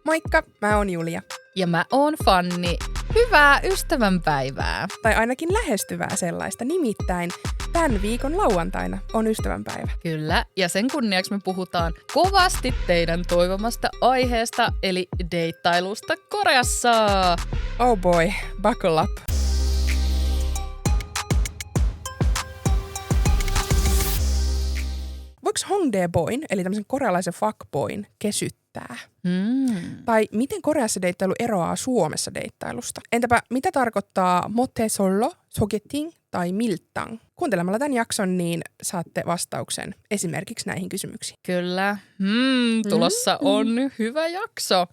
Moikka, mä oon Julia. Ja mä oon Fanni. Hyvää ystävänpäivää. Tai ainakin lähestyvää sellaista, nimittäin tämän viikon lauantaina on ystävänpäivä. Kyllä, ja sen kunniaksi me puhutaan kovasti teidän toivomasta aiheesta, eli deittailusta Koreassa. Oh boy, buckle up. Voiko hongdaeboyn, eli tämmöisen korealaisen fuckboyn, kesyttää? Tai miten Koreassa deittailu eroaa Suomessa deittailusta? Entäpä mitä tarkoittaa motesollo, sogeting tai miltang? Kuuntelemalla tämän jakson niin saatte vastauksen esimerkiksi näihin kysymyksiin. Kyllä, tulossa on hyvä jakso.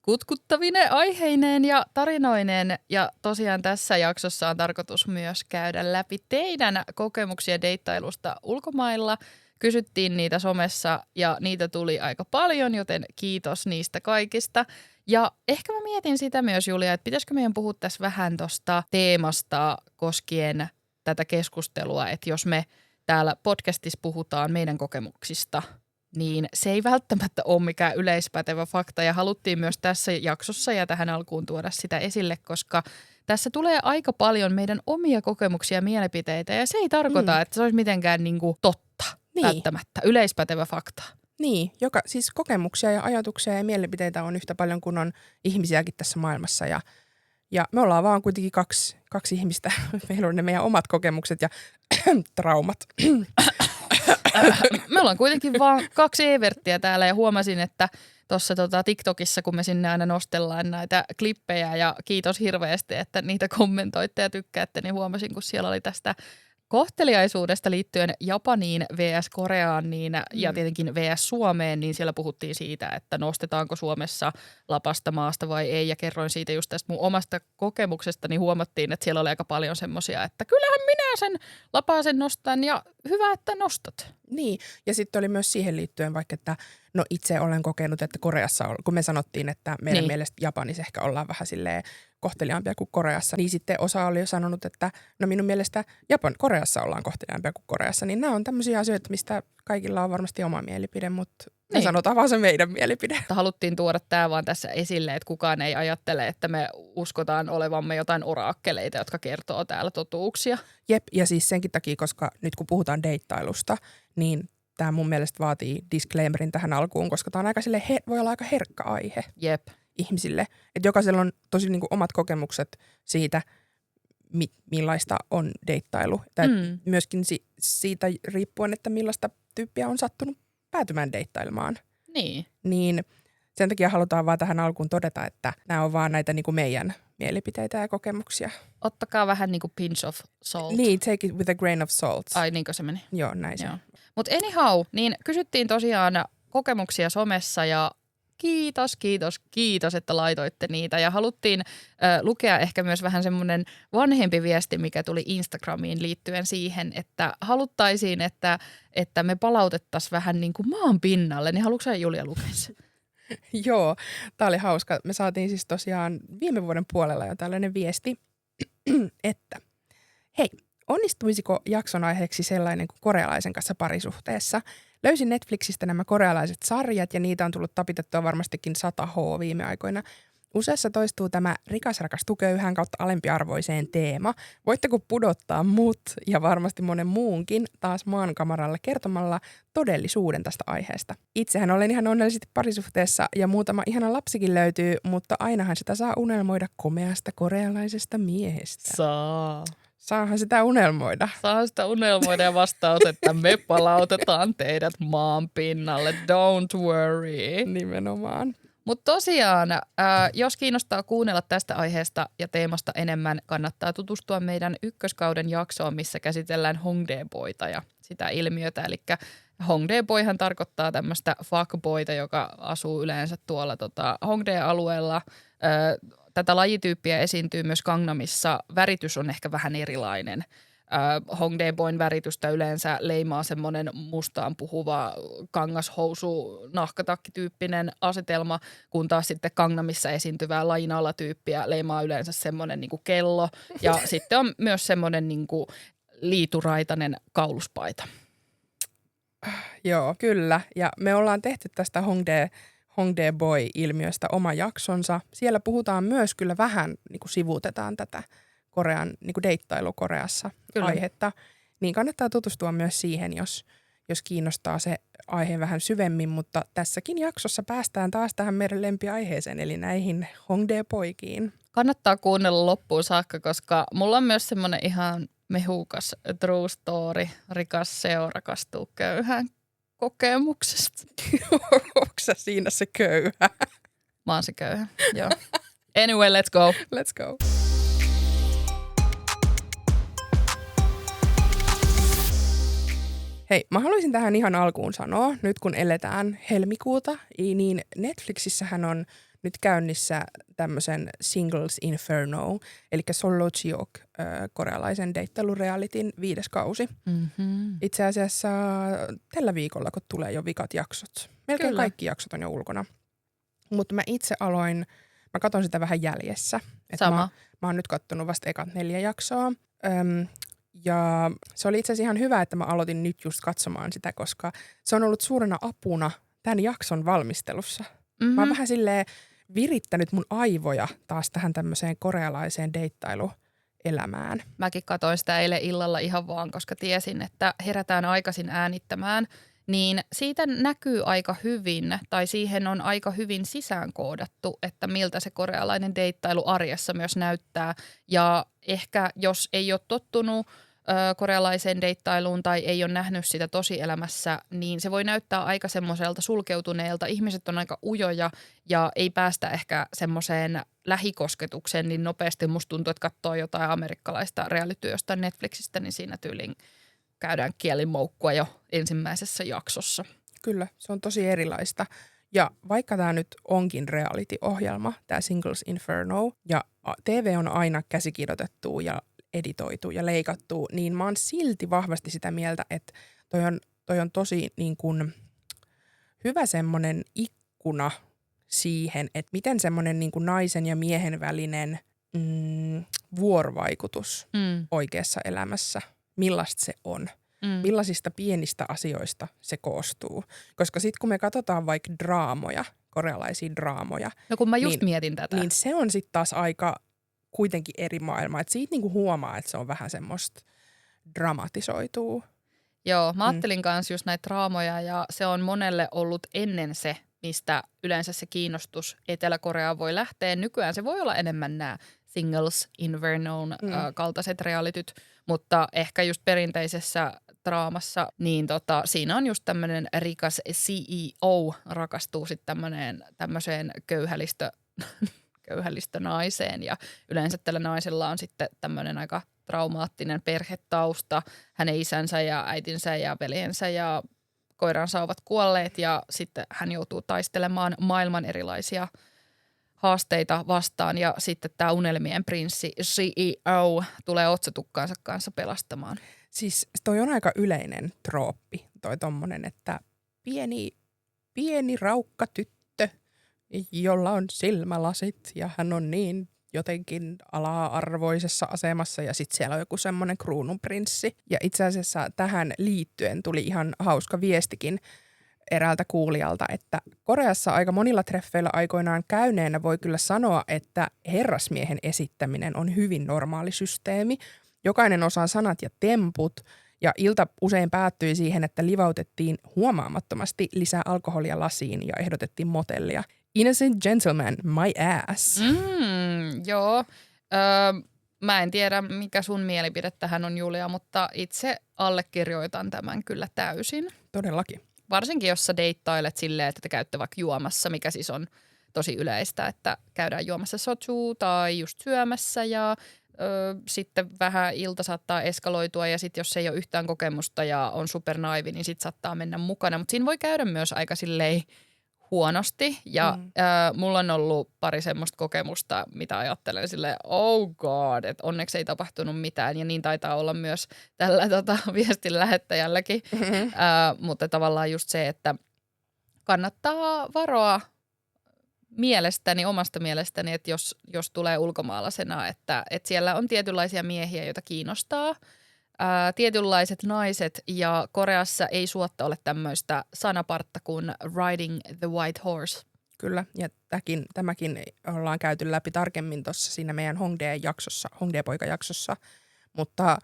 Kutkuttavine aiheineen ja tarinoineen. Ja tosiaan tässä jaksossa on tarkoitus myös käydä läpi teidän kokemuksia deittailusta ulkomailla. Kysyttiin niitä somessa ja niitä tuli aika paljon, joten kiitos niistä kaikista. Ja ehkä mä mietin sitä myös, Julia, että pitäisikö meidän puhua tässä vähän tuosta teemasta koskien tätä keskustelua, että jos me täällä podcastissa puhutaan meidän kokemuksista, niin se ei välttämättä ole mikään yleispätevä fakta. Ja haluttiin myös tässä jaksossa ja tähän alkuun tuoda sitä esille, koska tässä tulee aika paljon meidän omia kokemuksia ja mielipiteitä. Ja se ei tarkoita, että se olisi mitenkään niinku totta. Välttämättä. Yleispätevä fakta. Niin, siis kokemuksia ja ajatuksia ja mielipiteitä on yhtä paljon kuin on ihmisiäkin tässä maailmassa. Ja me ollaan vaan kuitenkin kaksi ihmistä. Meillä on ne meidän omat kokemukset ja traumat. Me ollaan kuitenkin vaan 2 Everttiä täällä ja huomasin, että tuossa TikTokissa, kun me sinne aina nostellaan näitä klippejä ja kiitos hirveästi, että niitä kommentoitte ja tykkäätte, niin huomasin, kun siellä oli tästä kohteliaisuudesta liittyen Japaniin vs. Koreaan ja tietenkin vs. Suomeen, niin siellä puhuttiin siitä, että nostetaanko Suomessa lapasta maasta vai ei. Ja kerroin siitä just tästä mun omasta kokemuksesta, niin huomattiin, että siellä oli aika paljon semmoisia, että kyllähän minä sen lapasen nostan ja hyvä, että nostat. Niin, ja sitten oli myös siihen liittyen vaikka, että no itse olen kokenut, että Koreassa, kun me sanottiin, että meidän mielestä Japanissa ehkä ollaan vähän silleen kohteliaampia kuin Koreassa, niin sitten osa oli jo sanonut, että no minun mielestä Koreassa ollaan kohteliaampia kuin Koreassa, niin nämä on tämmöisiä asioita, mistä kaikilla on varmasti oma mielipide, mutta me sanotaan vaan se meidän mielipide. Haluttiin tuoda tämä vaan tässä esille, että kukaan ei ajattele, että me uskotaan olevamme jotain oraakkeleita, jotka kertoo täällä totuuksia. Jep, ja siis senkin takia, koska nyt kun puhutaan deittailusta, niin tämä mun mielestä vaatii disclaimerin tähän alkuun, koska tämä on aika voi olla aika herkkä aihe. Jep. Ihmisille. Että jokaisella on tosi niinku omat kokemukset siitä, millaista on deittailu. Tai myöskin siitä riippuen, että millaista tyyppiä on sattunut päätymään deittailemaan. Niin sen takia halutaan vaan tähän alkuun todeta, että nämä on vaan näitä niinku meidän mielipiteitä ja kokemuksia. Ottakaa vähän niinku pinch of salt. Niin, take it with a grain of salt. Ai niinkö se meni? Joo, näin se. Mutta anyhow, niin kysyttiin tosiaan kokemuksia somessa ja kiitos, että laitoitte niitä. Ja haluttiin lukea ehkä myös vähän semmoinen vanhempi viesti, mikä tuli Instagramiin liittyen siihen, että haluttaisiin, että me palautettaisiin vähän niin kuin maan pinnalle. Niin haluatko sä, Julia, lukea sen? Joo, tää oli hauska. Me saatiin siis tosiaan viime vuoden puolella jo tällainen viesti, että hei, onnistuisiko jakson aiheeksi sellainen kuin korealaisen kanssa parisuhteessa? Löysin Netflixistä nämä korealaiset sarjat ja niitä on tullut tapitettua varmastikin 100 viime aikoina. Useassa toistuu tämä rikas rakas tuköyhän kautta alempiarvoiseen teema. Voitteko pudottaa mut ja varmasti monen muunkin taas maankamaralle kertomalla todellisuuden tästä aiheesta. Itsehän olen ihan onnellisesti parisuhteessa ja muutama ihana lapsikin löytyy, mutta ainahan sitä saa unelmoida komeasta korealaisesta miehestä. Saahan sitä unelmoida. Ja vastaus, että me palautetaan teidät maan pinnalle. Don't worry. Nimenomaan. Mutta tosiaan, jos kiinnostaa kuunnella tästä aiheesta ja teemasta enemmän, kannattaa tutustua meidän ykköskauden jaksoon, missä käsitellään hongdaeboyta ja sitä ilmiötä. Eli hongdaeboyhan tarkoittaa tämmöistä fuckboyta, joka asuu yleensä tuolla Hongdae-alueella. Tätä lajityyppiä esiintyy myös Gangnamissa. Väritys on ehkä vähän erilainen. Hongdaeboyn väritystä yleensä leimaa semmoinen mustaan puhuva kangashousu, nahkatakkityyppinen asetelma, kun taas sitten Gangnamissa esiintyvää lajin alatyyppiä leimaa yleensä semmoinen niin kuin kello. Ja sitten on myös semmoinen niin kuin liituraitainen kauluspaita. Joo, kyllä. Ja me ollaan tehty tästä Hongdae Boy-ilmiöstä oma jaksonsa. Siellä puhutaan myös kyllä vähän, niin kuin sivuutetaan tätä Korean, niin kuin deittailu Koreassa Kyllä. aihetta. Niin kannattaa tutustua myös siihen, jos kiinnostaa se aihe vähän syvemmin, mutta tässäkin jaksossa päästään taas tähän meidän lempiaiheeseen, eli näihin Hongdae-poikiin. Kannattaa kuunnella loppuun saakka, koska mulla on myös semmoinen ihan mehukas true story, rikas Seo rakastuu köyhään kokemuksesta. Onko sä siinä se köyhä? Mä oon se köyhä, joo. Anyway, let's go. Let's go. Hei, mä haluaisin tähän ihan alkuun sanoa, nyt kun eletään helmikuuta, niin Netflixissähän on nyt käynnissä tämmöisen Singles Inferno, eli Sollojiok, korealaisen deittailurealitin 5. kausi. Mm-hmm. Itse asiassa tällä viikolla, kun tulee jo vikat jaksot. Melkein Kyllä. kaikki jaksot on jo ulkona. Mutta mä itse mä katson sitä vähän jäljessä. Sama. Mä oon nyt kattonut vasta ekat 4 jaksoa. Ja se oli itse asiassa ihan hyvä, että mä aloitin nyt just katsomaan sitä, koska se on ollut suurena apuna tämän jakson valmistelussa. Mm-hmm. Mä oon vähän silleen virittänyt mun aivoja taas tähän tämmöiseen korealaiseen deittailuelämään. Mäkin katsoin sitä eilen illalla ihan vaan, koska tiesin, että herätään aikaisin äänittämään. Niin siitä näkyy aika hyvin, tai siihen on aika hyvin sisäänkoodattu, että miltä se korealainen deittailu arjessa myös näyttää. Ja ehkä jos ei ole tottunut korealaiseen deittailuun tai ei ole nähnyt sitä tosielämässä, niin se voi näyttää aika semmoiselta sulkeutuneelta. Ihmiset on aika ujoja ja ei päästä ehkä semmoiseen lähikosketukseen niin nopeasti. Musta tuntuu, että katsoo jotain amerikkalaista realityä jostain Netflixistä, niin siinä tyylin käydään kielimoukkua jo ensimmäisessä jaksossa. Kyllä, se on tosi erilaista. Ja vaikka tämä nyt onkin reality-ohjelma, tämä Singles Inferno, ja TV on aina käsikirjoitettu ja editoitu ja leikattu, niin mä oon silti vahvasti sitä mieltä, että toi on tosi niin kuin hyvä semmoinen ikkuna siihen, että miten semmoinen niin kuin naisen ja miehen välinen vuorovaikutus oikeassa elämässä, millaista se on. Millaisista pienistä asioista se koostuu. Koska sitten kun me katsotaan vaikka draamoja, korealaisia draamoja. No kun mä just mietin tätä. Niin se on sitten taas aika kuitenkin eri maailma. Että siitä niinku huomaa, että se on vähän semmoista dramatisoituu. Joo, mä ajattelin kanssa just näitä draamoja ja se on monelle ollut ennen se, mistä yleensä se kiinnostus Etelä-Koreaan voi lähteä. Nykyään se voi olla enemmän nämä Singles Inferno'n kaltaiset realityt, mutta ehkä just perinteisessä draamassa, niin siinä on just tämmöinen rikas CEO rakastuu sitten tämmöiseen köyhälistönaiseen ja yleensä tällä naisella on sitten tämmöinen aika traumaattinen perhetausta. Hänen isänsä ja äitinsä ja veljensä ja koiransa ovat kuolleet ja sitten hän joutuu taistelemaan maailman erilaisia haasteita vastaan ja sitten tämä unelmien prinssi CEO tulee otsatukkaansa kanssa pelastamaan. Siis toi on aika yleinen trooppi, toi tommonen, että pieni raukka tyttö, jolla on silmälasit ja hän on niin jotenkin ala-arvoisessa asemassa ja sitten siellä on joku semmoinen kruununprinssi. Ja itse asiassa tähän liittyen tuli ihan hauska viestikin eräältä kuulijalta, että Koreassa aika monilla treffeillä aikoinaan käyneenä voi kyllä sanoa, että herrasmiehen esittäminen on hyvin normaali systeemi. Jokainen osaa sanat ja temput ja ilta usein päättyi siihen, että livautettiin huomaamattomasti lisää alkoholia lasiin ja ehdotettiin motellia. Innocent gentleman, my ass. Joo. Mä en tiedä, mikä sun mielipide tähän on, Julia, mutta itse allekirjoitan tämän kyllä täysin. Todellakin. Varsinkin, jos sä deittailet silleen, että te käytte vaikka juomassa, mikä siis on tosi yleistä, että käydään juomassa sochua tai just syömässä ja sitten vähän ilta saattaa eskaloitua ja sitten jos ei ole yhtään kokemusta ja on supernaivi, niin sitten saattaa mennä mukana. Mutta siinä voi käydä myös aika silleen huonosti ja mulla on ollut pari semmoista kokemusta, mitä ajattelen silleen, oh god, että onneksi ei tapahtunut mitään ja niin taitaa olla myös tällä viestin lähettäjälläkin. Mutta tavallaan just se, että kannattaa varoa omasta mielestäni, että jos tulee ulkomaalaisena, että siellä on tietynlaisia miehiä, joita kiinnostaa, tietynlaiset naiset ja Koreassa ei suotta ole tämmöistä sanapartta kuin riding the white horse. kyllä. Ja tämäkin ollaan käyty läpi tarkemmin tuossa siinä meidän Hongdae-poika-jaksossa. Mutta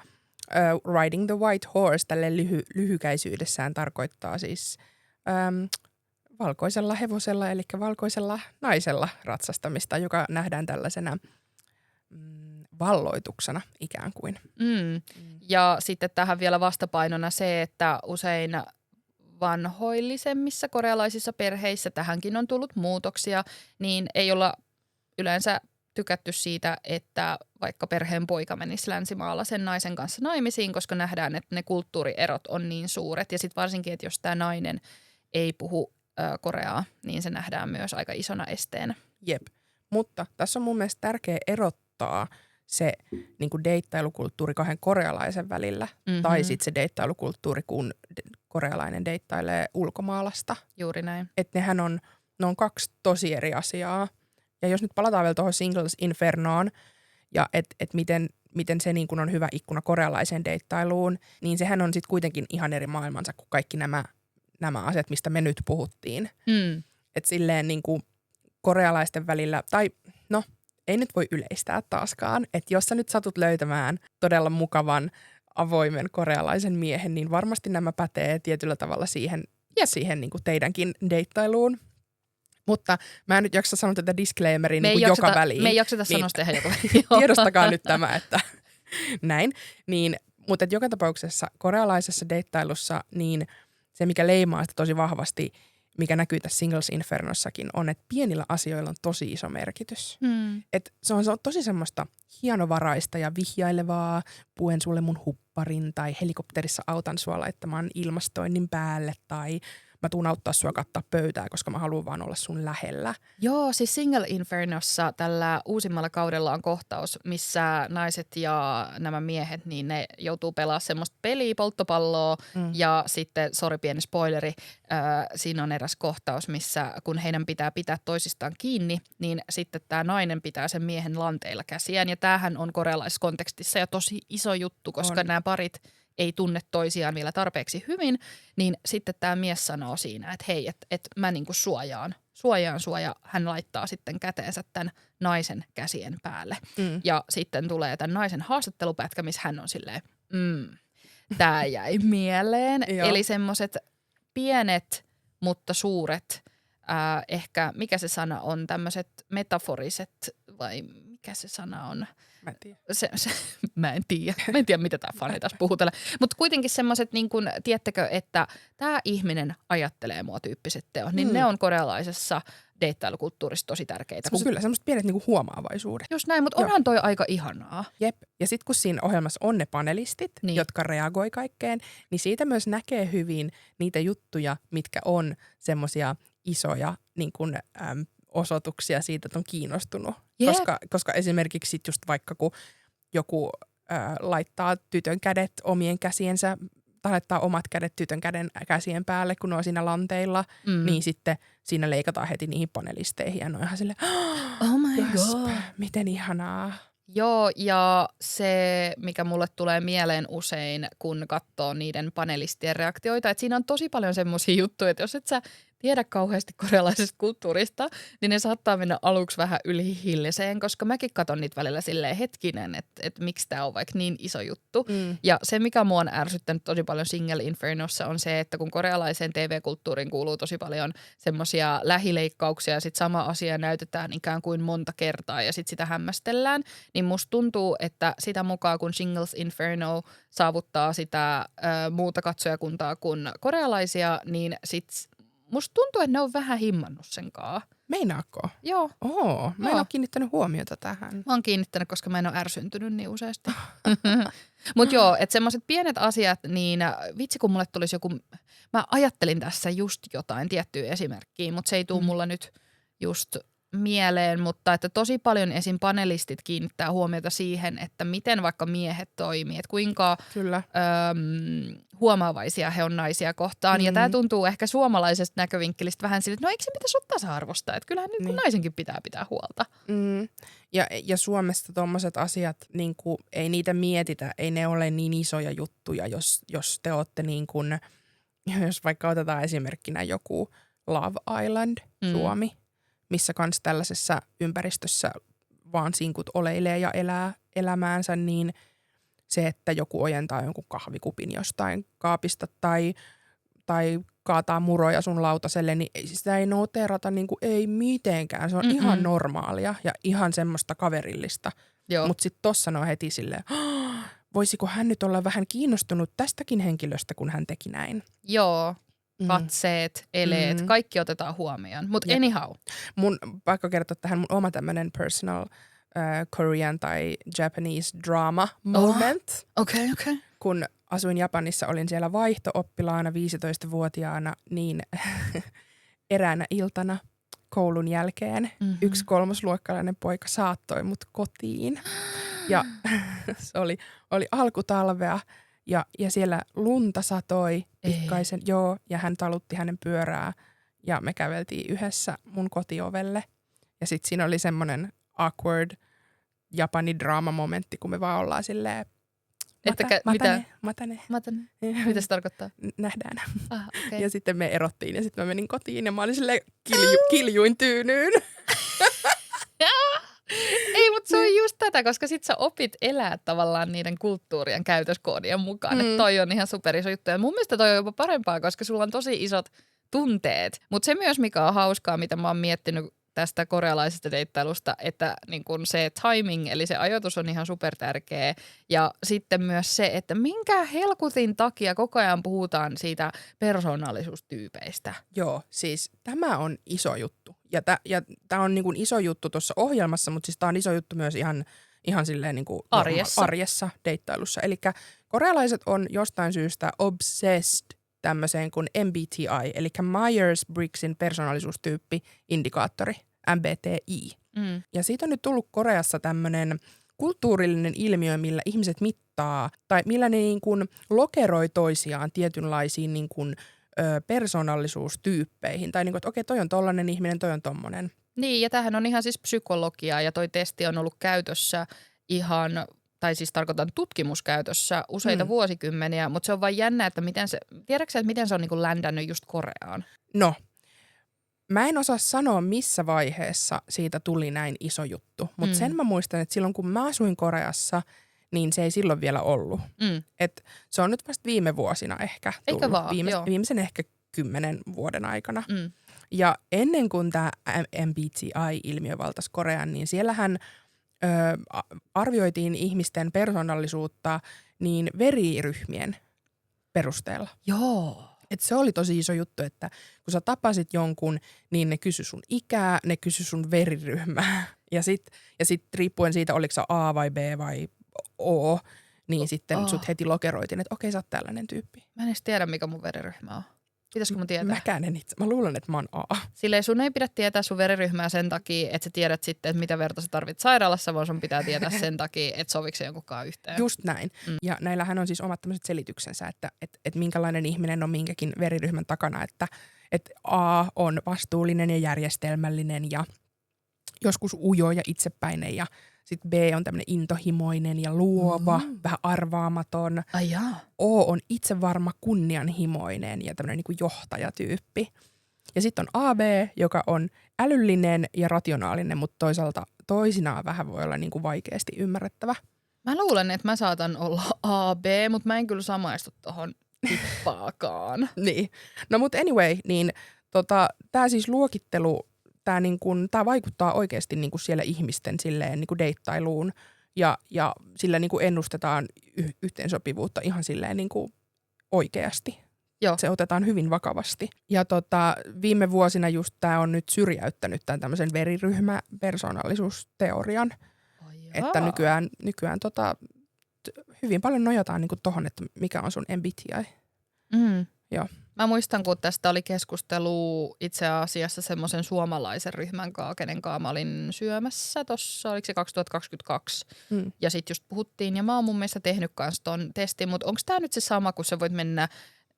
riding the white horse tälle lyhykäisyydessään tarkoittaa siis valkoisella hevosella, eli valkoisella naisella ratsastamista, joka nähdään tällaisena valloituksena ikään kuin. Ja sitten tähän vielä vastapainona se, että usein vanhoillisemmissa korealaisissa perheissä tähänkin on tullut muutoksia, niin ei olla yleensä tykätty siitä, että vaikka perheen poika menisi länsimaalaisen naisen kanssa naimisiin, koska nähdään, että ne kulttuurierot on niin suuret. Ja sitten varsinkin, että jos tämä nainen ei puhu koreaa, niin se nähdään myös aika isona esteenä. Jep, mutta tässä on mun mielestä tärkeä erottaa se niin kuin deittailukulttuuri kahden korealaisen välillä, tai sitten se deittailukulttuuri, kun korealainen deittailee ulkomaalasta. Juuri näin. Että ne on kaksi tosi eri asiaa. Ja jos nyt palataan vielä tuohon Singles Infernoon, ja että miten se niin kuin on hyvä ikkuna korealaiseen deittailuun, niin sehän on sitten kuitenkin ihan eri maailmansa kuin kaikki nämä asiat, mistä me nyt puhuttiin. Että silleen niin kuin korealaisten välillä, tai no, ei nyt voi yleistää taaskaan, että jos sä nyt satut löytämään todella mukavan, avoimen korealaisen miehen, niin varmasti nämä pätee tietyllä tavalla siihen niin kuin teidänkin deittailuun. Mutta mä en nyt jaksa sanoa tätä disclaimeria niin kuin joka väliin. Me ei jakseta niin, sanoa tehdä joka tiedostakaa nyt tämä, että näin. Niin, mutta joka tapauksessa korealaisessa deittailussa niin se, mikä leimaa sitä tosi vahvasti, mikä näkyy tässä Singles Infernossakin, on, että pienillä asioilla on tosi iso merkitys. Et se on tosi semmoista hienovaraista ja vihjailevaa, puen sulle mun hupparin tai helikopterissa autan sua laittamaan ilmastoinnin päälle tai mä tuun auttaa sua kattaa pöytää, koska mä haluan vaan olla sun lähellä. Joo, siis Single Infernossa tällä uusimmalla kaudella on kohtaus, missä naiset ja nämä miehet, niin ne joutuu pelaamaan semmoista peliä, polttopalloa ja sitten, sori pieni spoileri, siinä on eräs kohtaus, missä kun heidän pitää pitää toisistaan kiinni, niin sitten tämä nainen pitää sen miehen lanteilla käsiään ja tämähän on korealaisessa kontekstissa ja tosi iso juttu, koska nämä parit ei tunne toisiaan vielä tarpeeksi hyvin, niin sitten tämä mies sanoo siinä, että hei, että mä niinku suojaan sua ja hän laittaa sitten käteensä tämän naisen käsien päälle. Ja sitten tulee tämän naisen haastattelupätkä, missä hän on silleen, tää jäi mieleen. Eli semmoiset pienet, mutta suuret, ehkä mikä se sana on, tämmöiset metaforiset vai mikä se sana on? Mä en tiedä. Mä en tiedä, mitä tämä fani tässä puhutella. Mutta kuitenkin semmoiset, niin kun, tiedättekö, että tämä ihminen ajattelee mua tyyppiset teot, niin ne on korealaisessa deittailukulttuurissa tosi tärkeitä. Kyllä, semmoiset pienet niinku huomaavaisuudet. Just näin, mutta onhan toi aika ihanaa. Jep. Ja sitten kun siinä ohjelmassa on ne panelistit, jotka reagoi kaikkeen, niin siitä myös näkee hyvin niitä juttuja, mitkä on semmoisia isoja niin kun, osoituksia siitä, että on kiinnostunut. Koska esimerkiksi sit just vaikka kun joku laittaa tytön kädet omien käsiensä, tai laittaa omat kädet tytön käsien päälle, kun ne on siinä lanteilla, niin sitten siinä leikataan heti niihin panelisteihin ja ne on ihan silleen, oh my god, miten ihanaa. Joo, ja se, mikä mulle tulee mieleen usein, kun katsoo niiden panelistien reaktioita, että siinä on tosi paljon semmoisia juttuja, että jos et sä tiedä kauheasti korealaisesta kulttuurista, niin ne saattaa mennä aluksi vähän ylihilliseen, koska mäkin katson niitä välillä silleen hetkinen, että miksi tämä on vaikka niin iso juttu. Ja se, mikä mua on ärsyttänyt tosi paljon Single Infernossa, on se, että kun korealaiseen TV-kulttuuriin kuuluu tosi paljon semmoisia lähileikkauksia ja sitten sama asia näytetään ikään kuin monta kertaa ja sitten sitä hämmästellään, niin musta tuntuu, että sitä mukaan kun Singles Inferno saavuttaa sitä muuta katsojakuntaa kuin korealaisia, niin sitten musta tuntuu, että ne on vähän himmannut sen kaa. Meinaako? Joo. Mä en ole kiinnittänyt huomiota tähän. Mä oon kiinnittänyt, koska mä en ole ärsyntynyt niin useasti. Mut joo, että semmoiset pienet asiat, niin vitsi kun mulle tulisi joku, mä ajattelin tässä just jotain tiettyä esimerkkiä, mutta se ei tule mulla nyt just mieleen, mutta että tosi paljon esim. Panelistit kiinnittää huomiota siihen, että miten vaikka miehet toimii, että kuinka huomaavaisia he on naisia kohtaan. Ja tämä tuntuu ehkä suomalaisesta näkövinkkelistä vähän sille, että no eikö se pitäisi olla tasa-arvosta, että kyllähän nyt naisenkin pitää huolta. Ja Suomessa tommoset asiat, niin kuin, ei niitä mietitä, ei ne ole niin isoja juttuja, jos te ootte niin kuin, jos vaikka otetaan esimerkkinä joku Love Island Suomi, missä kans tällaisessa ympäristössä vaan sinkut oleilee ja elää elämäänsä, niin se, että joku ojentaa jonkun kahvikupin jostain kaapista tai kaataa muroja sun lautaselle, niin sitä ei noteerata niin kuin ei mitenkään. Se on ihan normaalia ja ihan semmoista kaverillista. Mutta sitten tossa ne on heti silleen, voisiko hän nyt olla vähän kiinnostunut tästäkin henkilöstä, kun hän teki näin. Joo, katseet, eleet, kaikki otetaan huomioon. Mutta anyhow. Mun, vaikka kertoa tähän mun oma tämmönen personal Korean tai Japanese drama moment. Okei. Kun asuin Japanissa, olin siellä vaihto-oppilaana 15-vuotiaana, niin eräänä iltana koulun jälkeen yksi 3-luokkalainen poika saattoi mut kotiin. Ja se oli alkutalvea ja siellä lunta satoi pikkaisen. Joo, ja hän talutti hänen pyörää ja me käveltiin yhdessä mun kotiovelle. Ja sit siinä oli semmonen awkward Japani draama-momentti, kun me vaan ollaan silleen, matane. Mitä se tarkoittaa? Nähdään. Okay. Ja sitten me erottiin ja sitten mä menin kotiin ja mä olin silleen kiljuin tyynyyn. Ei, mutta se on just tätä, koska sit sä opit elää tavallaan niiden kulttuurien käytöskoodien mukaan. Että toi on ihan superiso juttu. Ja mun mielestä toi on jopa parempaa, koska sulla on tosi isot tunteet. Mutta se myös, mikä on hauskaa, mitä mä oon miettinyt tästä korealaisesta deittailusta, että niin kun se timing, eli se ajoitus on ihan supertärkeä. Ja sitten myös se, että minkä helkutin takia koko ajan puhutaan siitä persoonallisuustyypeistä. Joo, siis tämä on iso juttu. Ja tämä on niin kuin iso juttu tuossa ohjelmassa, mutta siis tämä on iso juttu myös ihan silleen niin kuin arjessa deittailussa. Eli korealaiset on jostain syystä obsessed tämmöiseen kuin MBTI, eli Myers-Briggsin persoonallisuustyyppi indikaattori, MBTI. Ja siitä on nyt tullut Koreassa tämmöinen kulttuurillinen ilmiö, millä ihmiset mittaa, tai millä ne niin kuin lokeroi toisiaan tietynlaisiin niin kuin, persoonallisuustyyppeihin. Tai niin kuin, että okei, toi on tollainen ihminen, toi on tommonen. Niin, ja tämähän on ihan siis psykologiaa, ja toi testi on ollut käytössä ihan, tai siis tarkoitan tutkimuskäytössä useita vuosikymmeniä, mutta se on vain jännä, että tiedätkö sä, että miten se on niin kuin ländännyt just Koreaan? No, mä en osaa sanoa, missä vaiheessa siitä tuli näin iso juttu, mutta sen mä muistan, että silloin kun mä asuin Koreassa, niin se ei silloin vielä ollut. Et se on nyt vasta viime vuosina ehkä tullut. Eikä vaan, viimeisen ehkä 10 vuoden aikana. Ja ennen kuin tämä MBTI-ilmiö valtasi Korean, niin siellähän arvioitiin ihmisten persoonallisuutta niin veriryhmien perusteella. Joo. Et se oli tosi iso juttu, että kun sä tapasit jonkun, niin ne kysy sun ikää, ne kysy sun veriryhmää. Ja sit riippuen siitä, oliko sä A vai B vai O, niin sitten sut heti lokeroitiin, että okei, sä oot tällainen tyyppi. Mä en edes tiedä, mikä mun veriryhmä on. Pitäisikö mun tietää? Mäkään en itse. Mä luulen, että mä oon A. Silleen sun ei pidä tietää sun veriryhmää sen takia, että sä tiedät sitten, että mitä verta sä tarvit sairaalassa, vaan sun pitää tietää sen takia, että soviks se jonkunkaan yhteen. Just näin. Ja näillähän on siis omat tämmöiset selityksensä, että minkälainen ihminen on minkäkin veriryhmän takana, että A on vastuullinen ja järjestelmällinen ja joskus ujo ja itsepäinen ja sitten B on tämmöinen intohimoinen ja luova, vähän arvaamaton. Ai jaa. O on itsevarma, kunnianhimoinen ja tämmöinen niin kuin johtajatyyppi. Ja sitten on AB, joka on älyllinen ja rationaalinen, mutta toisaalta toisinaan vähän voi olla niin kuin vaikeasti ymmärrettävä. Mä luulen, että mä saatan olla AB, mutta mä en kyllä samaistu tohon tippaakaan. Niin. No mutta anyway, niin tää siis luokittelu, tää vaikuttaa oikeasti niinku siellä ihmisten silleen niinku deittailuun ja sillä niinku ennustetaan yhteensopivuutta ihan silleen niinku oikeasti. Joo. Se otetaan hyvin vakavasti. Ja viime vuosina just tää on nyt syrjäyttänyt tämän tämmöisen veriryhmäpersoonallisuusteorian. Että nykyään hyvin paljon nojataan niinku tohon, että mikä on sun MBTI. Joo. Mä muistan, kun tästä oli keskustelu itse asiassa semmoisen suomalaisen ryhmän kanssa, kenen kanssa mä olin syömässä tuossa, oliko se 2022. Ja sitten just puhuttiin, ja mä oon mun mielestä tehnyt kanssa ton testin, mutta onko tää nyt se sama, kun sä voit mennä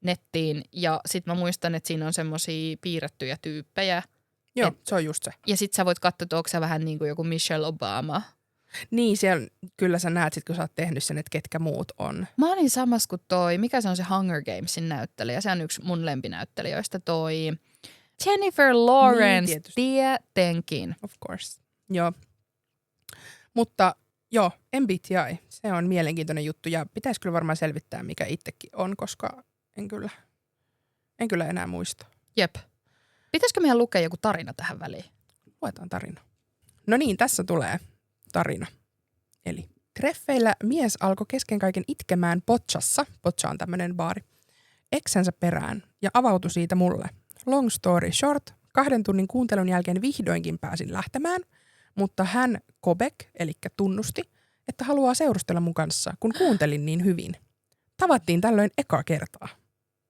nettiin, ja sit mä muistan, että siinä on semmosia piirrettyjä tyyppejä. Joo, se on just se. Ja sit sä voit katsoa, että onko sä vähän niin kuin joku Michelle Obama. Niin, siellä kyllä sä näet sit, kun sä oot tehnyt sen, että ketkä muut on. Mä olin samassa kuin mikä se on se Hunger Gamesin näyttelijä, se on yksi mun lempinäyttelijöistä, Jennifer Lawrence, tietysti. tietenkin. Of course. Joo. Mutta joo, MBTI, se on mielenkiintoinen juttu ja pitäisi kyllä varmaan selvittää, mikä itsekin on, koska en kyllä enää muista. Jep. Pitäisikö meidän lukea joku tarina tähän väliin? Luetaan tarina. No niin, tässä tulee tarina. Eli treffeillä mies alkoi kesken kaiken itkemään Bocciassa, Boccia on tämmöinen baari, eksensä perään ja avautui siitä mulle. Long story short, 2 tunnin kuuntelun jälkeen vihdoinkin pääsin lähtemään, mutta hän Kobek, eli tunnusti, että haluaa seurustella mun kanssa, kun kuuntelin niin hyvin. Tavattiin tällöin ekaa kertaa.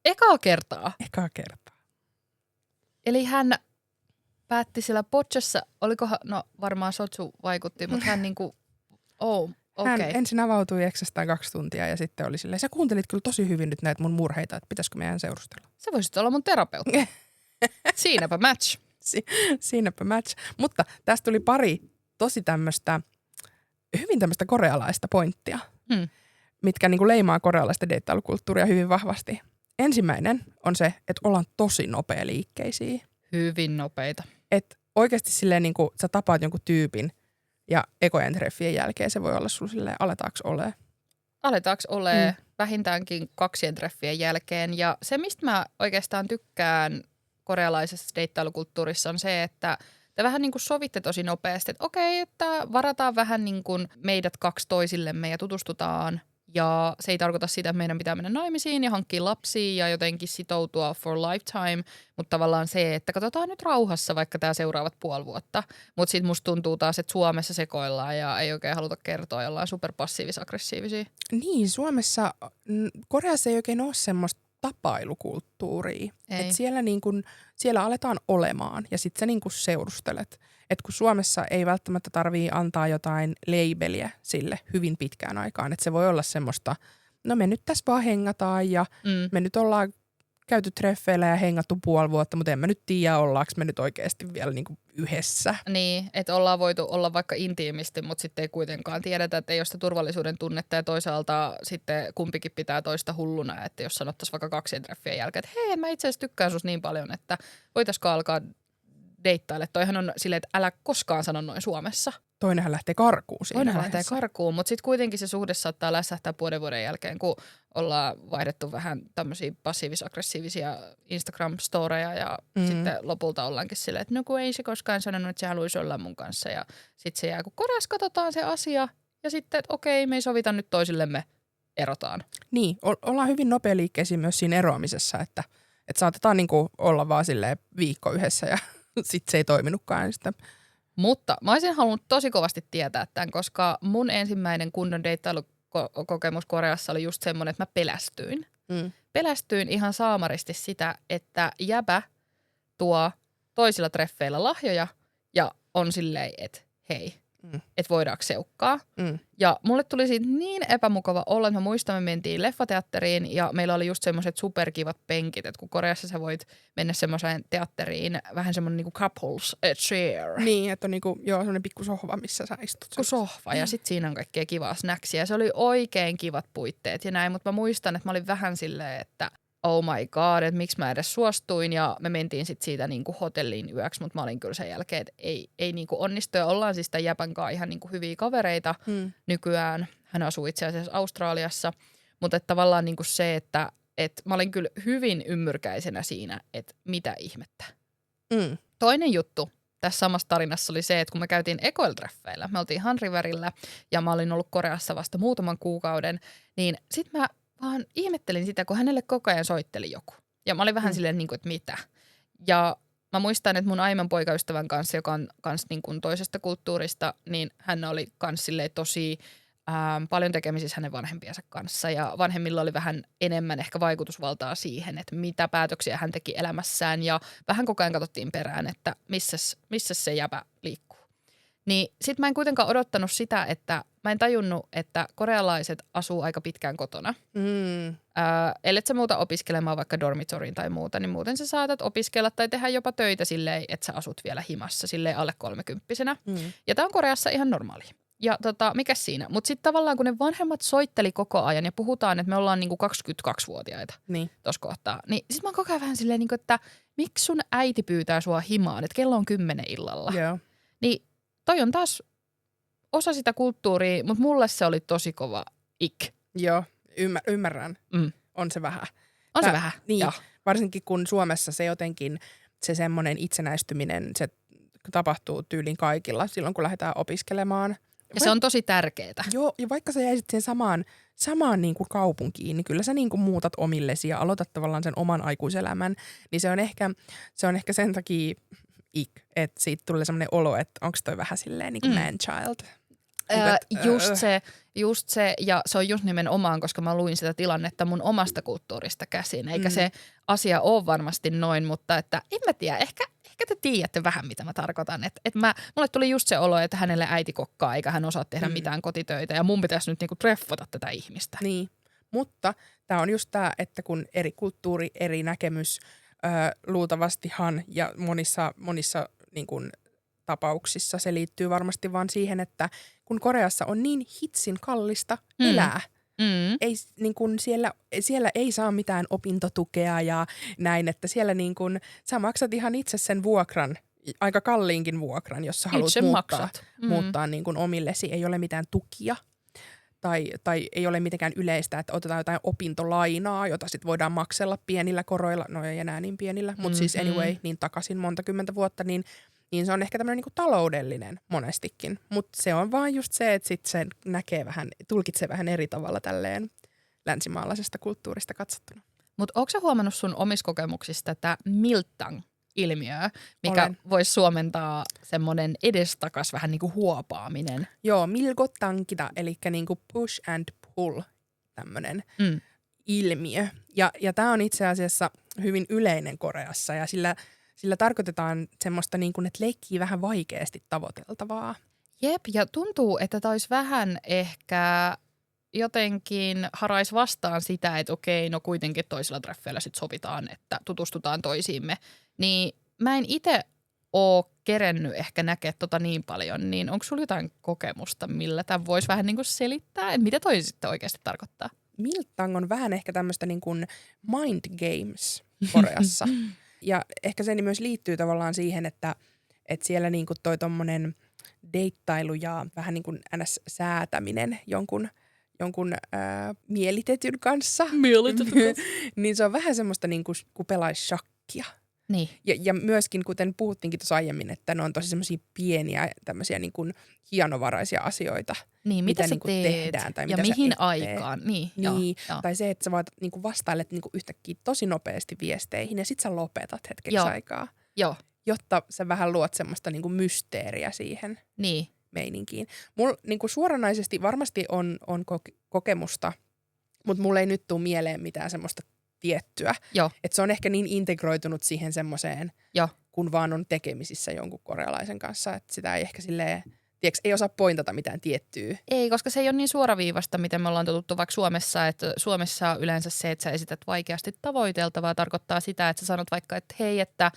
Ekaa kertaa? Ekaa kertaa. Eli hän päätti siellä Bocciassa, olikohan, no varmaan sotsu vaikutti, mutta hän niinku, Hän okei. ensin avautui eksestään 2 tuntia ja sitten oli silleen, sä kuuntelit kyllä tosi hyvin nyt näitä mun murheita, että pitäisikö meidän seurustella. Se voisit olla mun terapeutti. Siinäpä match. Siinäpä match. Mutta tästä tuli pari tosi hyvin tämmöistä korealaista pointtia, mitkä niinku leimaa korealaista deittailukulttuuria hyvin vahvasti. Ensimmäinen on se, että ollaan tosi nopea liikkeisiä. Hyvin nopeita. Että oikeasti silleen niinku sä tapaat jonkun tyypin ja ekojen treffien jälkeen se voi olla sulla silleen, aletaanko ole? Aletaanko ole vähintäänkin 2 treffien jälkeen. Ja se, mistä mä oikeastaan tykkään korealaisessa deittailukulttuurissa on se, että te vähän niin kuin sovitte tosi nopeasti, että okei, että varataan vähän niin kuin meidät 2 toisillemme ja tutustutaan. Ja se ei tarkoita sitä, että meidän pitää mennä naimisiin ja hankkia lapsia ja jotenkin sitoutua for lifetime, mutta tavallaan se, että katsotaan nyt rauhassa vaikka tämä seuraavat 5 vuotta. Mutta sitten musta tuntuu taas, että Suomessa sekoillaan ja ei oikein haluta kertoa jollain superpassiivis-aggressiivisia. Niin, Koreassa ei oikein ole semmoista tapailukulttuuria. Että siellä aletaan olemaan ja sitten sä niinku seurustelet. Että kun Suomessa ei välttämättä tarvii antaa jotain labeliä sille hyvin pitkään aikaan. Että se voi olla semmoista, no me nyt tässä vaan hengataan ja me nyt ollaan käyty treffeillä ja hengattu 5 vuotta, mutta en mä nyt tiedä, ollaanko me nyt oikeasti vielä niinku yhdessä. Niin, että ollaan voitu olla vaikka intiimisti, mutta sitten ei kuitenkaan tiedetä, että ei ole sitä turvallisuuden tunnetta ja toisaalta sitten kumpikin pitää toista hulluna, että jos sanottaisiin vaikka 2 treffien jälkeen, että hei, mä itse asiassa tykkään susta niin paljon, että voitaisiko alkaa deittaille. Toihan on silleen, että älä koskaan sano noin Suomessa. Toinenhan lähtee karkuun siinä Toinenhan vaiheessa. lähtee karkuun, mutta sitten kuitenkin se suhde saattaa lässähtää 5 vuoden jälkeen, kun ollaan vaihdettu vähän tämmöisiä passiivis-aggressiivisia Instagram-storeja ja sitten lopulta ollaankin silleen, että no kun ei se koskaan sanonut, että se haluaisi olla mun kanssa ja sitten se jää, kun Koreassa katsotaan se asia ja sitten, että okei, me ei sovita nyt toisillemme, erotaan. Niin, ollaan hyvin nopealiikkeisiä myös siinä eroamisessa, että saatetaan niinku olla vaan silleen viikko yhdessä ja sitten se ei toiminutkaan. Niin sitä. Mutta mä olisin halunnut tosi kovasti tietää tämän, koska mun ensimmäinen kunnon deittailukokemus Koreassa oli just semmoinen, että mä pelästyin. Pelästyin ihan saamaristi sitä, että jäbä tuo toisilla treffeillä lahjoja ja on silleen, että hei, että voidaanko seukkaa. Ja mulle tuli siitä niin epämukava olla, että mä muistan, me mentiin leffateatteriin ja meillä oli just semmoiset superkivat penkit, että kun Koreassa sä voit mennä semmoiseen teatteriin, vähän semmoinen niinku couples chair. Niin, että on niinku, semmoinen pikku sohva, missä sä istut. Pikku sohva ja sit siinä on kaikkea kivaa snacksia. Se oli oikein kivat puitteet ja näin, mutta mä muistan, että mä olin vähän silleen, että oh my god, että miksi mä edes suostuin ja me mentiin sitten siitä niinku hotelliin yöksi, mutta mä olin kyllä sen jälkeen, että ei niinku onnistu ja ollaan siis sitä jäpän kanssa ihan niinku hyviä kavereita nykyään. Hän asuu itse asiassa Australiassa, mutta että tavallaan niinku se, että mä olin kyllä hyvin ymmyrkäisenä siinä, että mitä ihmettä. Toinen juttu tässä samassa tarinassa oli se, että kun me käytiin ekoiltreffeillä, me oltiin Han Riverillä ja mä olin ollut Koreassa vasta muutaman kuukauden, niin sit mä vaan ihmettelin sitä, kun hänelle koko ajan soitteli joku. Ja mä olin vähän silleen, niin kuin, että mitä. Ja mä muistan, että mun aiemman poikaystävän kanssa, joka on kans niin kuin toisesta kulttuurista, niin hän oli kans silleen tosi paljon tekemisissä hänen vanhempiensa kanssa. Ja vanhemmilla oli vähän enemmän ehkä vaikutusvaltaa siihen, että mitä päätöksiä hän teki elämässään. Ja vähän koko ajan katsottiin perään, että missä se jäbä liikkuu. Niin sit mä en kuitenkaan odottanut sitä, että mä en tajunnut, että korealaiset asuu aika pitkään kotona. Ellet sä muuta opiskelemaan vaikka dormitoriin tai muuta, niin muuten sä saatat opiskella tai tehdä jopa töitä silleen, että sä asut vielä himassa silleen alle 30-vuotiaana. Ja tää on Koreassa ihan normaali. Ja mikäs siinä? Mutta sitten tavallaan kun ne vanhemmat soitteli koko ajan ja puhutaan, että me ollaan niinku 22-vuotiaita Niin. tuossa kohtaa, niin sitten mä oon koko ajan vähän silleen, niinku, että miksi sun äiti pyytää sua himaan, että kello on 10 illalla. Joo. Niin toi on taas osa sitä kulttuuria, mutta mulle se oli tosi kova Joo, ymmärrän. Mm. On se vähän. On se vähän, Niin, joo. varsinkin kun Suomessa se jotenkin, se semmoinen itsenäistyminen, se tapahtuu tyylin kaikilla silloin, kun lähdetään opiskelemaan. Ja se on tosi tärkeetä. Joo, ja vaikka sä jäisit sen samaan niin kuin kaupunkiin, niin kyllä sä niin kuin muutat omillesi ja aloitat tavallaan sen oman aikuiselämän, niin se on ehkä sen takia että siitä tulee semmoinen olo, että onko toi vähän silleen niin kuin man child. Just se, ja se on just nimenomaan, koska mä luin sitä tilannetta mun omasta kulttuurista käsin, eikä se asia ole varmasti noin, mutta että en mä tiedä, ehkä te tiedätte vähän, mitä mä tarkoitan. Mulle tuli just se olo, että hänelle äiti kokkaa, eikä hän osaa tehdä mitään kotitöitä, ja mun pitäisi nyt niinku treffata tätä ihmistä. Niin, mutta tämä on just tämä, että kun eri kulttuuri, eri näkemys, luultavastihan ja monissa niin kuin tapauksissa se liittyy varmasti vaan siihen, että kun Koreassa on niin hitsin kallista elää, ei, niin kun siellä ei saa mitään opintotukea ja näin, että siellä niin kun, sä maksat ihan itse sen vuokran, aika kalliinkin vuokran, jos sä haluat muuttaa niin kun omillesi, ei ole mitään tukia. Tai ei ole mitenkään yleistä, että otetaan jotain opintolainaa, jota sitten voidaan maksella pienillä koroilla, no ei enää niin pienillä, mutta siis anyway, niin takaisin monta kymmentä vuotta, niin se on ehkä tämmöinen niinku taloudellinen monestikin. Mutta se on vaan just se, että sit se tulkitsee vähän eri tavalla tälleen länsimaalaisesta kulttuurista katsottuna. Mutta ootko sä huomannut sun omissa kokemuksissa tätä miltang-ilmiöä, mikä voisi suomentaa semmoinen edestakas vähän niin kuin huopaaminen? Joo, milgotankita, eli niinku push and pull, tämmöinen ilmiö. Ja tämä on itse asiassa hyvin yleinen Koreassa, ja sillä tarkoitetaan semmoista, niin kuin, että leikkii vähän vaikeasti tavoiteltavaa. Jep, ja tuntuu, että tämä olisi vähän ehkä jotenkin harais vastaan sitä, että okei, no kuitenkin toisilla treffeillä sitten sovitaan, että tutustutaan toisiimme. Niin mä en itse ole kerennyt ehkä näkeä niin paljon, niin onko sulla jotain kokemusta, millä tämä voisi vähän niin kuin selittää? Et mitä toi sitten oikeasti tarkoittaa? Miltang on vähän ehkä tämmöistä niin kuin mind games Koreassa. Ja ehkä se myös liittyy tavallaan siihen, että siellä niinku toi tommonen deittailu ja vähän niin kuin ns-säätäminen jonkun mielitetyn kanssa. Niin se on vähän semmoista niinku, kun pelaisi shakkia. Niin. Ja myöskin, kuten puhuttiinkin tuossa aiemmin, että ne on tosi semmoisia pieniä tämmöisiä niin kuin hienovaraisia asioita. Niin, mitä sä niin kuin teet tehdään tai ja mitä mihin sä aikaan. Niin, joo. Tai se, että sä niin kuin vastailet niin kuin yhtäkkiä tosi nopeasti viesteihin ja sit sä lopetat hetkeksi aikaa. Joo. Jotta sä vähän luot semmoista niin kuin mysteeriä siihen meininkiin. Mulla niin kuin suoranaisesti varmasti on kokemusta, mutta mulla ei nyt tule mieleen mitään semmoista tiettyä. Että se on ehkä niin integroitunut siihen semmoiseen, kun vaan on tekemisissä jonkun korealaisen kanssa, että sitä ei ehkä silleen, tiedätkö, ei osaa pointata mitään tiettyä. Ei, koska se ei ole niin suoraviivasta, miten me ollaan totuttu vaikka Suomessa, että Suomessa yleensä se, että sä esität vaikeasti tavoiteltavaa, tarkoittaa sitä, että sä sanot vaikka, että hei, että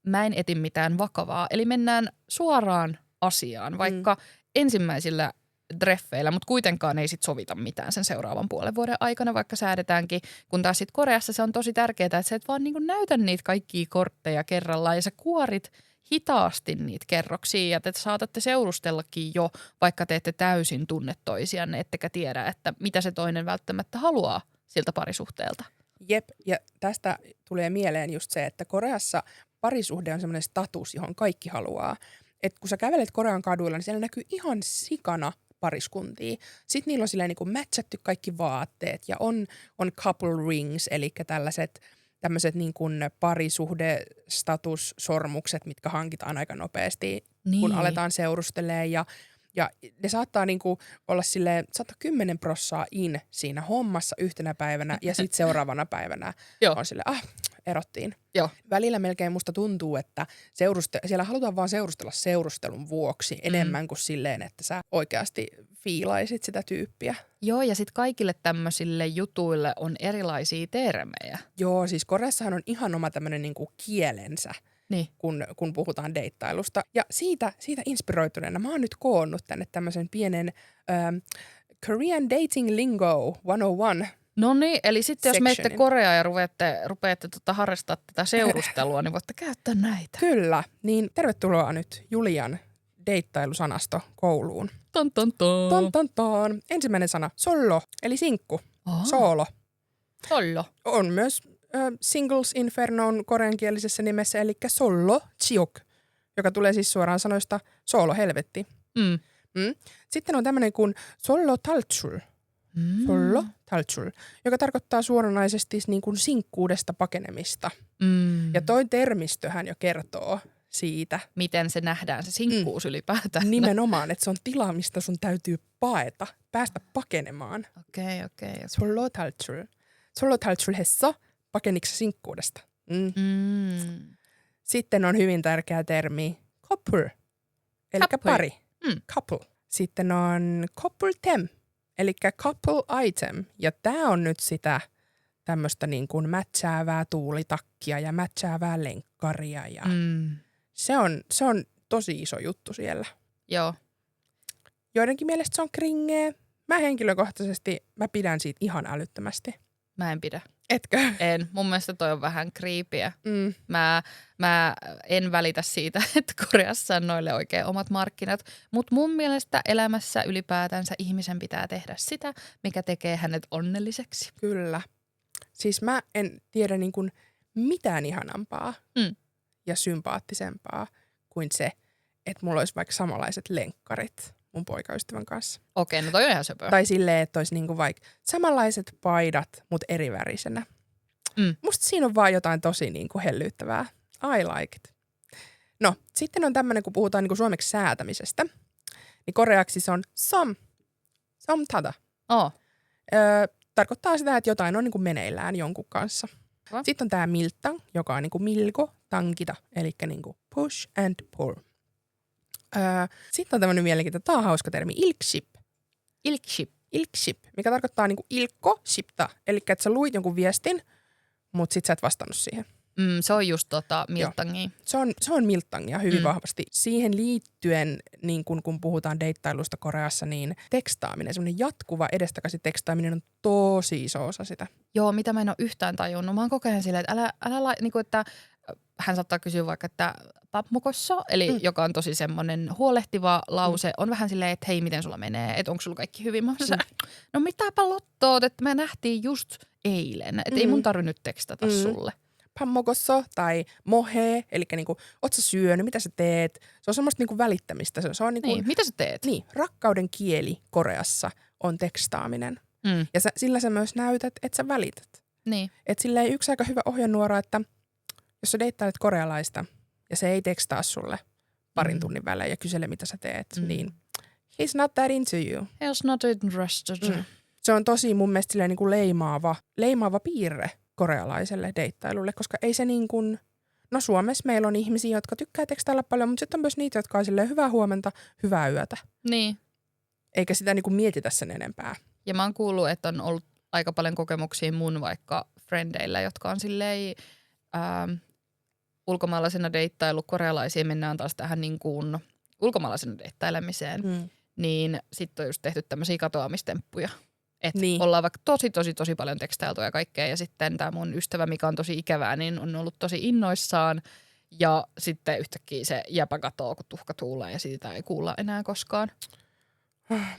mä en eti mitään vakavaa. Eli mennään suoraan asiaan, vaikka ensimmäisillä treffeillä, mutta kuitenkaan ei sit sovita mitään sen seuraavan puolen vuoden aikana, vaikka säädetäänkin. Kun taas sit Koreassa se on tosi tärkeää, että sä et vaan niinku näytä niitä kaikkia kortteja kerrallaan ja sä kuorit hitaasti niitä kerroksia ja te saatatte seurustellakin jo, vaikka te ette täysin tunne toisianne, ettekä tiedä, että mitä se toinen välttämättä haluaa siltä parisuhteelta. Jep, ja tästä tulee mieleen just se, että Koreassa parisuhde on semmoinen status, johon kaikki haluaa. Että kun sä kävelet Korean kaduilla, niin siellä näkyy ihan sikana pariskuntia. Sitten niillä on silleen niin kuin matchatty kaikki vaatteet ja on couple rings, eli tämmöiset niin kuin parisuhde-statussormukset, mitkä hankitaan aika nopeasti, kun aletaan seurustelemaan. Ja ne saattaa niinku olla silleen 110% in siinä hommassa yhtenä päivänä ja sitten seuraavana päivänä on silleen, erottiin. Joo. Välillä melkein musta tuntuu, että siellä halutaan vaan seurustella seurustelun vuoksi enemmän kuin silleen, että sä oikeasti fiilaisit sitä tyyppiä. Joo, ja sitten kaikille tämmöisille jutuille on erilaisia termejä. Joo, siis Koreassahan on ihan oma tämmöinen niinku kielensä, Niin. kun puhutaan deittailusta. Ja siitä inspiroituneena mä oon nyt koonnut tänne tämmöisen pienen Korean Dating Lingo 101. No niin, eli sitten jos menette Sectionin. Koreaan ja rupeatte harrastaa tätä seurustelua, niin voitte käyttää näitä. Kyllä, niin tervetuloa nyt Julian deittailusanasto kouluun. Ton, ton, ton. Ton, ton, ton. Ensimmäinen sana, sollo, eli sinkku, soolo. Sollo. On myös Singles Infernon koreankielisessä nimessä, eli sollo chiok, joka tulee siis suoraan sanoista soolo helvetti. Mm. Sitten on tämmöinen kuin sollo taltsul. Sollo taltsul, joka tarkoittaa suoranaisesti niin kuin sinkkuudesta pakenemista. Ja toi termistöhän jo kertoo siitä. Miten se nähdään, se sinkkuus ylipäätään. Nimenomaan, että se on tila, mistä sun täytyy paeta, päästä pakenemaan. Okei. Sollo taltsul. Sollo taltsul hessa, pakeniksi sinkkuudesta. Sitten on hyvin tärkeä termi couple, eli pari. Couple. Sitten on couple tem, eli couple item. Ja tää on nyt sitä tämmöistä niin kuin mätsäävää tuulitakkia ja mätsäävää lenkkaria. Ja se on tosi iso juttu siellä. Joo. Joidenkin mielestä se on kringeä. Mä henkilökohtaisesti, mä pidän siitä ihan älyttömästi. Mä en pidä. Etkö? En. Mun mielestä toi on vähän creepyä. Mä en välitä siitä, että Koreassa on noille oikein omat markkinat. Mutta mun mielestä elämässä ylipäätänsä ihmisen pitää tehdä sitä, mikä tekee hänet onnelliseksi. Kyllä. Siis mä en tiedä niin kuin mitään ihanampaa ja sympaattisempaa kuin se, että mulla olisi vaikka samanlaiset lenkkarit mun poikaystävän kanssa. Okei, no toi on ihan söpö. Tai silleen, että olisi niin kuin vaikka samanlaiset paidat, mutta erivärisenä. Musta siinä on vaan jotain tosi niin kuin hellyyttävää. I like it. No, sitten on tämmöinen, kun puhutaan niin kuin suomeksi säätämisestä, niin koreaksi se on somtada. Tarkoittaa sitä, että jotain on niin kuin meneillään jonkun kanssa. Sitten on tämä miltang, joka on niin kuin milko, tankita, eli niin kuin push and pull. Sitten on tämmöinen mielenkiintoinen, tämä on hauska termi, ilkship. Ilkship, mikä tarkoittaa niin kuin ilkko, shipta, eli että sä luit jonkun viestin, mutta sit sä et vastannut siihen. Se on just miltangia. Se on miltangia hyvin vahvasti. Siihen liittyen, niin kun puhutaan deittailusta Koreassa, niin tekstaaminen, semmoinen jatkuva edestakaisin tekstaaminen on tosi iso osa sitä. Joo, mitä mä en ole yhtään tajunnut. Mä oon koko ajan silleen, että älä niinku, että hän saattaa kysyä vaikka, että papmukossa, eli joka on tosi semmoinen huolehtiva lause, on vähän silleen, että hei, miten sulla menee, että onko sulla kaikki hyvin. Mä oon no mitäpä lottoot, että me nähtiin just eilen, että ei mun tarvinnut tekstata sulle. Pammokosso tai mohe, eli niinku, oot sä syönyt, mitä sä teet. Se on semmoista niinku välittämistä. Se on niinku, mitä sä teet? Niin, rakkauden kieli Koreassa on tekstaaminen. Ja sillä sä myös näytät, että sä välität. Niin. Että sillä ei yksi aika hyvä ohjenuora, että jos sä deittailet korealaista ja se ei tekstaa sulle parin tunnin välein ja kysele, mitä sä teet, niin he's not that into you. He's not interested. Se on tosi mun mielestä silleen niin kuin leimaava piirre korealaiselle deittailulle, koska ei se niin kuin, no Suomessa meillä on ihmisiä, jotka tykkää tekstailla paljon, mutta sitten on myös niitä, jotka on silleen hyvää huomenta, hyvää yötä. Niin. Eikä sitä niin kuin mietitä sen enempää. Ja mä oon kuullut, että on ollut aika paljon kokemuksia mun vaikka frendeillä, jotka on silleen ulkomaalaisena deittailu korealaisiin, mennään taas tähän niin kuin ulkomaalaisena deittailemiseen, niin sitten on just tehty tämmöisiä katoamistemppuja. Että ollaan vaikka tosi paljon tekstailtu ja kaikkea. Ja sitten tämä mun ystävä, mikä on tosi ikävää, niin on ollut tosi innoissaan. Ja sitten yhtäkkiä se jäpä katoo, kun tuhka tuulee ja siitä ei kuulla enää koskaan.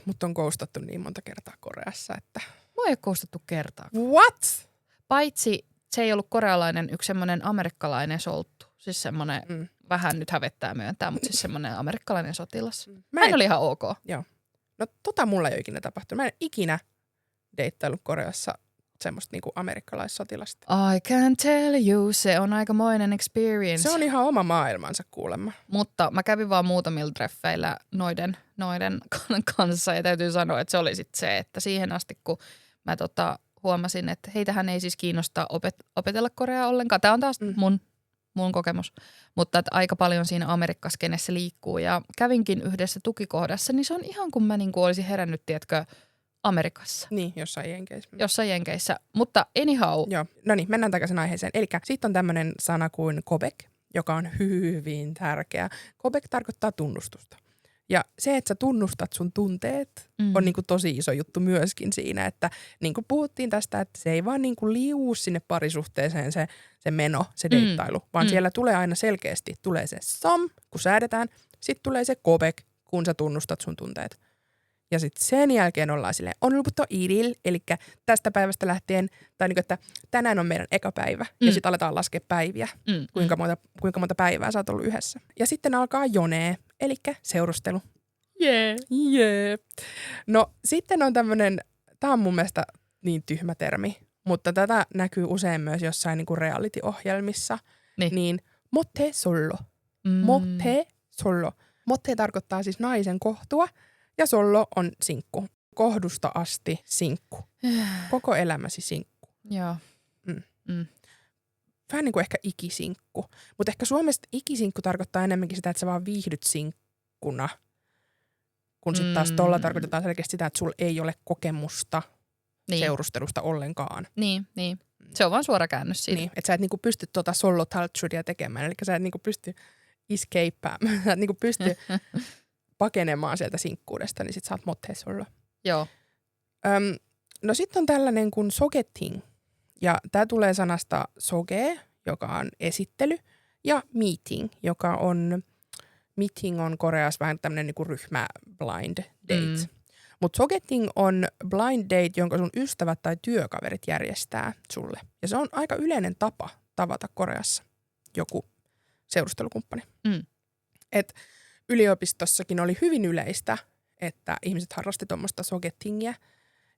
Mutta on koustattu niin monta kertaa Koreassa, että... Mua ei ole koustattu kertaa. What? Paitsi se ei ollut korealainen, yksi semmoinen amerikkalainen solttu. Siis semmoinen, vähän nyt hävettää myöntää, mutta siis semmoinen amerikkalainen sotilas. Hän oli ihan ok. Joo. No mulla ei ole ikinä tapahtunut. Mä en ikinä deittailu Koreassa semmoista niinku amerikkalaissotilasta. I can tell you, se on aikamoinen experience. Se on ihan oma maailmansa kuulemma. Mutta mä kävin vaan muutamilla treffeillä noiden kanssa ja täytyy sanoa, että se oli sitten se, että siihen asti kun mä huomasin, että heitähän ei siis kiinnosta opetella koreaa ollenkaan. Tämä on taas mun kokemus, mutta että aika paljon siinä Amerikkaskenessä liikkuu ja kävinkin yhdessä tukikohdassa, niin se on ihan kuin mä niin kuin olisin herännyt, tiedätkö, Amerikassa. Niin, jossain Jenkeissä. Jossain Jenkeissä, mutta anyhow. Joo, no niin, mennään takaisin aiheeseen. Eli sitten on tämmöinen sana kuin kobek, joka on hyvin tärkeä. Kobek tarkoittaa tunnustusta. Ja se, että sä tunnustat sun tunteet, on niinku tosi iso juttu myöskin siinä, että niin kuin puhuttiin tästä, että se ei vaan niinku liuu sinne parisuhteeseen se meno, se deittailu, vaan siellä tulee aina selkeästi, tulee se som, kun säädetään, sitten tulee se kobek, kun sä tunnustat sun tunteet. Ja sitten sen jälkeen ollaan silleen, on loputtu idil, eli tästä päivästä lähtien, tai niinku, että tänään on meidän eka päivä, ja sitten aletaan laskea päiviä, kuinka monta päivää sä oot ollut yhdessä. Ja sitten alkaa jonee, eli seurustelu. Yeah. No sitten on tämmöinen, tää on mun mielestä niin tyhmä termi, mutta tätä näkyy usein myös jossain niinku reality-ohjelmissa, niin motte sollo. Motte sollo. Motte tarkoittaa siis naisen kohtua, ja sollo on sinkku. Kohdusta asti sinkku. Koko elämäsi sinkku. Joo. Vähän niin kuin ehkä ikisinkku. Mutta ehkä Suomessa ikisinkku tarkoittaa enemmänkin sitä, että sä vaan viihdyt sinkkuna. Kun sitten taas tuolla tarkoitetaan selkeästi sitä, että sulla ei ole kokemusta seurustelusta ollenkaan. Niin. Se on vaan suora käännös siitä. Niin, että sä et niinku pysty tuota sollotaltsuria tekemään. Eli sä et niinku pysty escapeään. Sä et niinku pysty pakenemaan sieltä sinkkuudesta, niin sit sä oot motte-sollo. Joo. No sitten on tällainen kuin sogeting. Ja tää tulee sanasta soge, joka on esittely, ja meeting, joka on, meeting on Koreassa vähän tämmönen niinku ryhmä blind date. Mutta sogeting on blind date, jonka sun ystävät tai työkaverit järjestää sulle. Ja se on aika yleinen tapa tavata Koreassa joku seurustelukumppani. Et yliopistossakin oli hyvin yleistä, että ihmiset harrasti tuommoista sogetingia.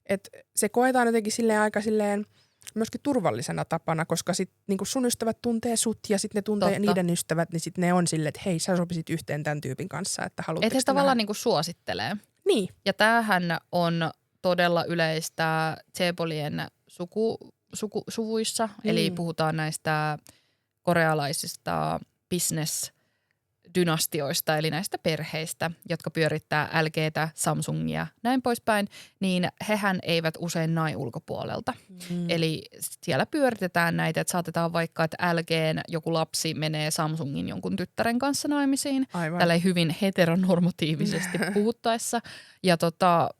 Et se koetaan jotenkin silleen aika silleen myöskin turvallisena tapana, koska sit niinku sun ystävät tuntee sut ja sitten ne tuntee niiden ystävät, niin sitten ne on silleen, että hei, sä sopisit yhteen tämän tyypin kanssa, että haluatteko. Että he tavallaan niinku suosittelee. Niin. Ja tämähän on todella yleistä Chaebolien suvuissa, eli puhutaan näistä korealaisista business-dynastioista, eli näistä perheistä, jotka pyörittää LGtä, Samsungia, näin poispäin, niin hehän eivät usein nai ulkopuolelta. Eli siellä pyöritetään näitä, että saatetaan vaikka, että LGn joku lapsi menee Samsungin jonkun tyttären kanssa naimisiin, tällä hyvin heteronormatiivisesti puhuttaessa. Ja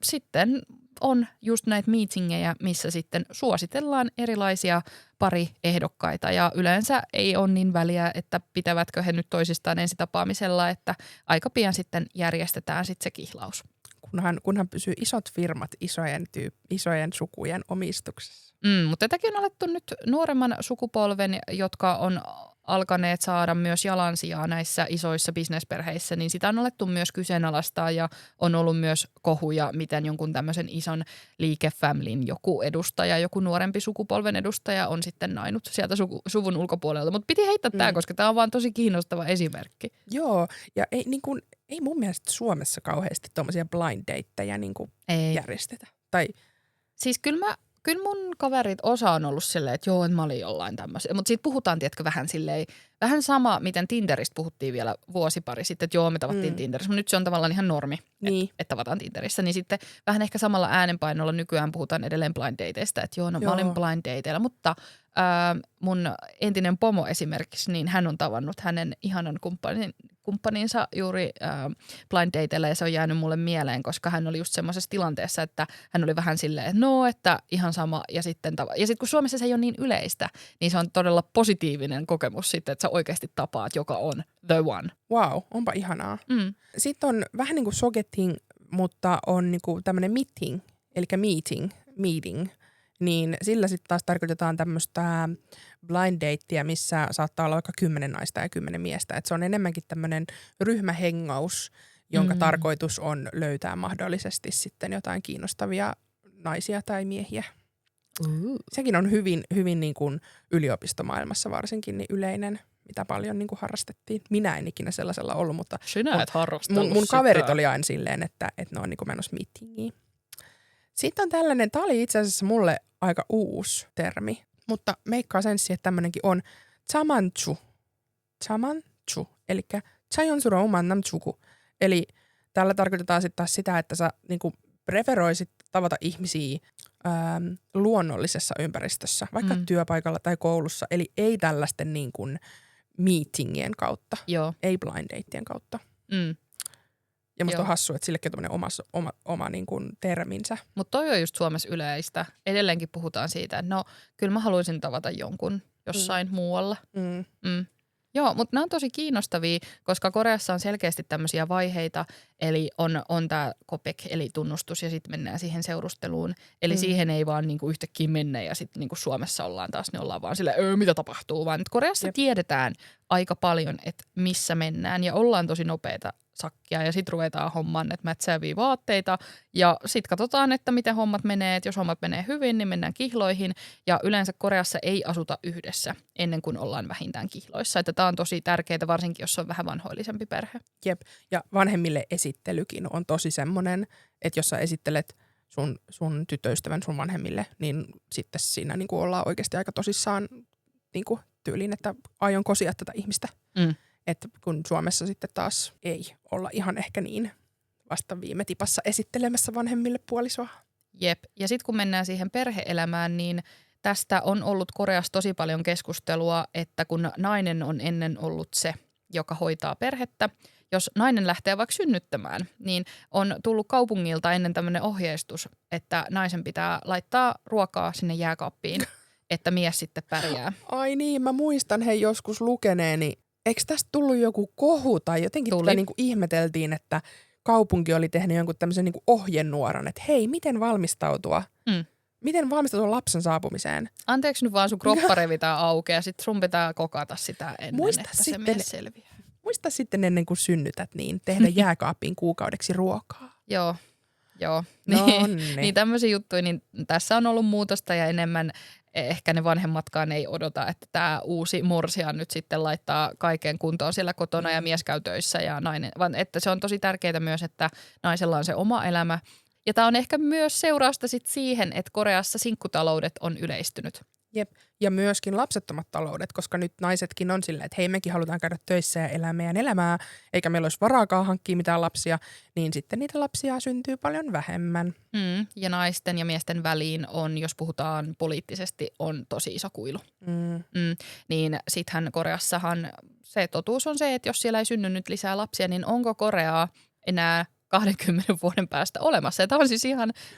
sitten on just näitä meetingejä, missä sitten suositellaan erilaisia pariehdokkaita ja yleensä ei ole niin väliä, että pitävätkö he nyt toisistaan ensitapaamisella, että aika pian sitten järjestetään sitten se kihlaus. Kunhan pysyy isot firmat isojen sukujen omistuksessa. Mutta tätäkin on alettu nyt nuoremman sukupolven, jotka on alkaneet saada myös jalansijaa näissä isoissa bisnesperheissä, niin sitä on alettu myös kyseenalaistaa ja on ollut myös kohuja, miten jonkun tämmöisen ison liikefamilyn joku edustaja, joku nuorempi sukupolven edustaja on sitten nainut sieltä suvun ulkopuolelta. Mutta piti heittää tämä, koska tämä on vaan tosi kiinnostava esimerkki. Joo, ja ei mun mielestä Suomessa kauheasti tuommoisia blind dateja järjestetä. Tai siis kyllä mun kaverit osa on ollut silleen, että joo, että mä olin jollain tämmöisiä. Mutta siitä puhutaan, tiedätkö, vähän silleen, vähän sama, miten Tinderistä puhuttiin vielä vuosi pari sitten, että joo, me tavattiin Tinderissä. Mutta nyt se on tavallaan ihan normi, että tavataan Tinderissä. Niin sitten vähän ehkä samalla äänenpainolla nykyään puhutaan edelleen blind dateista, että joo, mä olin blind dateilla. Mutta mun entinen pomo esimerkiksi, niin hän on tavannut hänen ihanan kumppaninsa juuri blind dateilla ja se on jäänyt mulle mieleen, koska hän oli just semmoisessa tilanteessa, että hän oli vähän silleen, että no, että ihan sama ja sitten kun Suomessa se ei ole niin yleistä, niin se on todella positiivinen kokemus sitten, että sä oikeasti tapaat, joka on the one. Wow, onpa ihanaa. Sitten on vähän niin kuin sogeting, mutta on niin kuin tämmöinen meeting, eli meeting. Niin sillä sitten taas tarkoitetaan tämmöistä blind datea, missä saattaa olla vaikka 10 naista ja 10 miestä. Et se on enemmänkin tämmöinen ryhmähengaus, jonka tarkoitus on löytää mahdollisesti sitten jotain kiinnostavia naisia tai miehiä. Sekin on hyvin, hyvin niin kuin yliopistomaailmassa varsinkin niin yleinen, mitä paljon niin kuin harrastettiin. Minä en ikinä sellaisella ollut, mutta sinä et harrastellut mun kaverit oli aina silleen, että ne on niin kuin menossa meetingiin. Sitten on tällainen, tämä oli itse asiassa mulle aika uusi termi. Mutta meikkaa sensi, että tämmönenkin on chamanchu. Chamanchu, eli chayonsuro mannamchuku. Eli tällä tarkoitetaan sitten taas sitä, että sä niinku preferoisit tavata ihmisiä luonnollisessa ympäristössä, vaikka työpaikalla tai koulussa. Eli ei tällaisten niin kuin meetingien kautta, ei blind dateien kautta. Ja musta on hassua, että sillekin on tämmöinen oma niin kuin terminsä. Mutta toi on just Suomessa yleistä. Edelleenkin puhutaan siitä, että no kyllä mä haluaisin tavata jonkun jossain muualla. Joo, mutta nämä on tosi kiinnostavia, koska Koreassa on selkeästi tämmöisiä vaiheita, eli on tämä kopek, eli tunnustus, ja sitten mennään siihen seurusteluun. Eli siihen ei vaan niinku yhtäkkiä mennä, ja sitten niinku Suomessa ollaan taas, niin ollaan vaan silleen, mitä tapahtuu, vaan Koreassa tiedetään aika paljon, että missä mennään, ja ollaan tosi nopeita sakkia, ja sitten ruvetaan hommaan näitä mätsääviä vaatteita, ja sitten katsotaan, että miten hommat menee, että jos hommat menee hyvin, niin mennään kihloihin, ja yleensä Koreassa ei asuta yhdessä ennen kuin ollaan vähintään kihloissa, että tämä on tosi tärkeää, varsinkin jos on vähän vanhoillisempi perhe. Jep, ja vanhemmille esittelykin on tosi semmoinen, että jos sä esittelet sun tyttöystävän sun vanhemmille, niin sitten siinä niin kuin ollaan oikeasti aika tosissaan niin kuin tyyliin, että aion kosia tätä ihmistä. Että kun Suomessa sitten taas ei olla ihan ehkä niin vasta viime tipassa esittelemässä vanhemmille puolisoa. Jep, ja sitten kun mennään siihen perhe-elämään, niin tästä on ollut Koreassa tosi paljon keskustelua, että kun nainen on ennen ollut se, joka hoitaa perhettä, jos nainen lähtee vaikka synnyttämään, niin on tullut kaupungilta ennen tämmöinen ohjeistus, että naisen pitää laittaa ruokaa sinne jääkaappiin, että mies sitten pärjää. Ai niin, mä muistan joskus lukeneeni. Eikö tästä tullut joku kohu tai jotenkin tätä niin kuin ihmeteltiin, että kaupunki oli tehnyt jonkun tämmöisen niin kuin ohjenuoran, että hei, miten valmistautua? Miten valmistautua lapsen saapumiseen? Anteeksi nyt vaan sun kroppa revitään auki ja sit sun pitää kokata sitä ennen, että se mies selviää. Muista sitten ennen kuin synnytät, niin tehdä jääkaappiin kuukaudeksi ruokaa. Joo. No, niin tämmöisiä juttuja, niin tässä on ollut muutosta ja enemmän ehkä ne vanhemmatkaan ei odota, että tämä uusi morsian nyt sitten laittaa kaiken kuntoon siellä kotona ja mies käy töissä ja nainen, vaan että se on tosi tärkeää myös, että naisella on se oma elämä. Ja tämä on ehkä myös seurausta sit siihen, että Koreassa sinkkutaloudet on yleistynyt. Jep. Ja myöskin lapsettomat taloudet, koska nyt naisetkin on silleen, että hei, mekin halutaan käydä töissä ja elää meidän elämää, eikä meillä olisi varaakaan hankkia mitään lapsia, niin sitten niitä lapsia syntyy paljon vähemmän. Ja naisten ja miesten väliin on, jos puhutaan poliittisesti, on tosi iso kuilu. Niin sittenhän Koreassahan se totuus on se, että jos siellä ei synny nyt lisää lapsia, niin onko Koreaa enää 20 vuoden päästä olemassa. Ja tämä on siis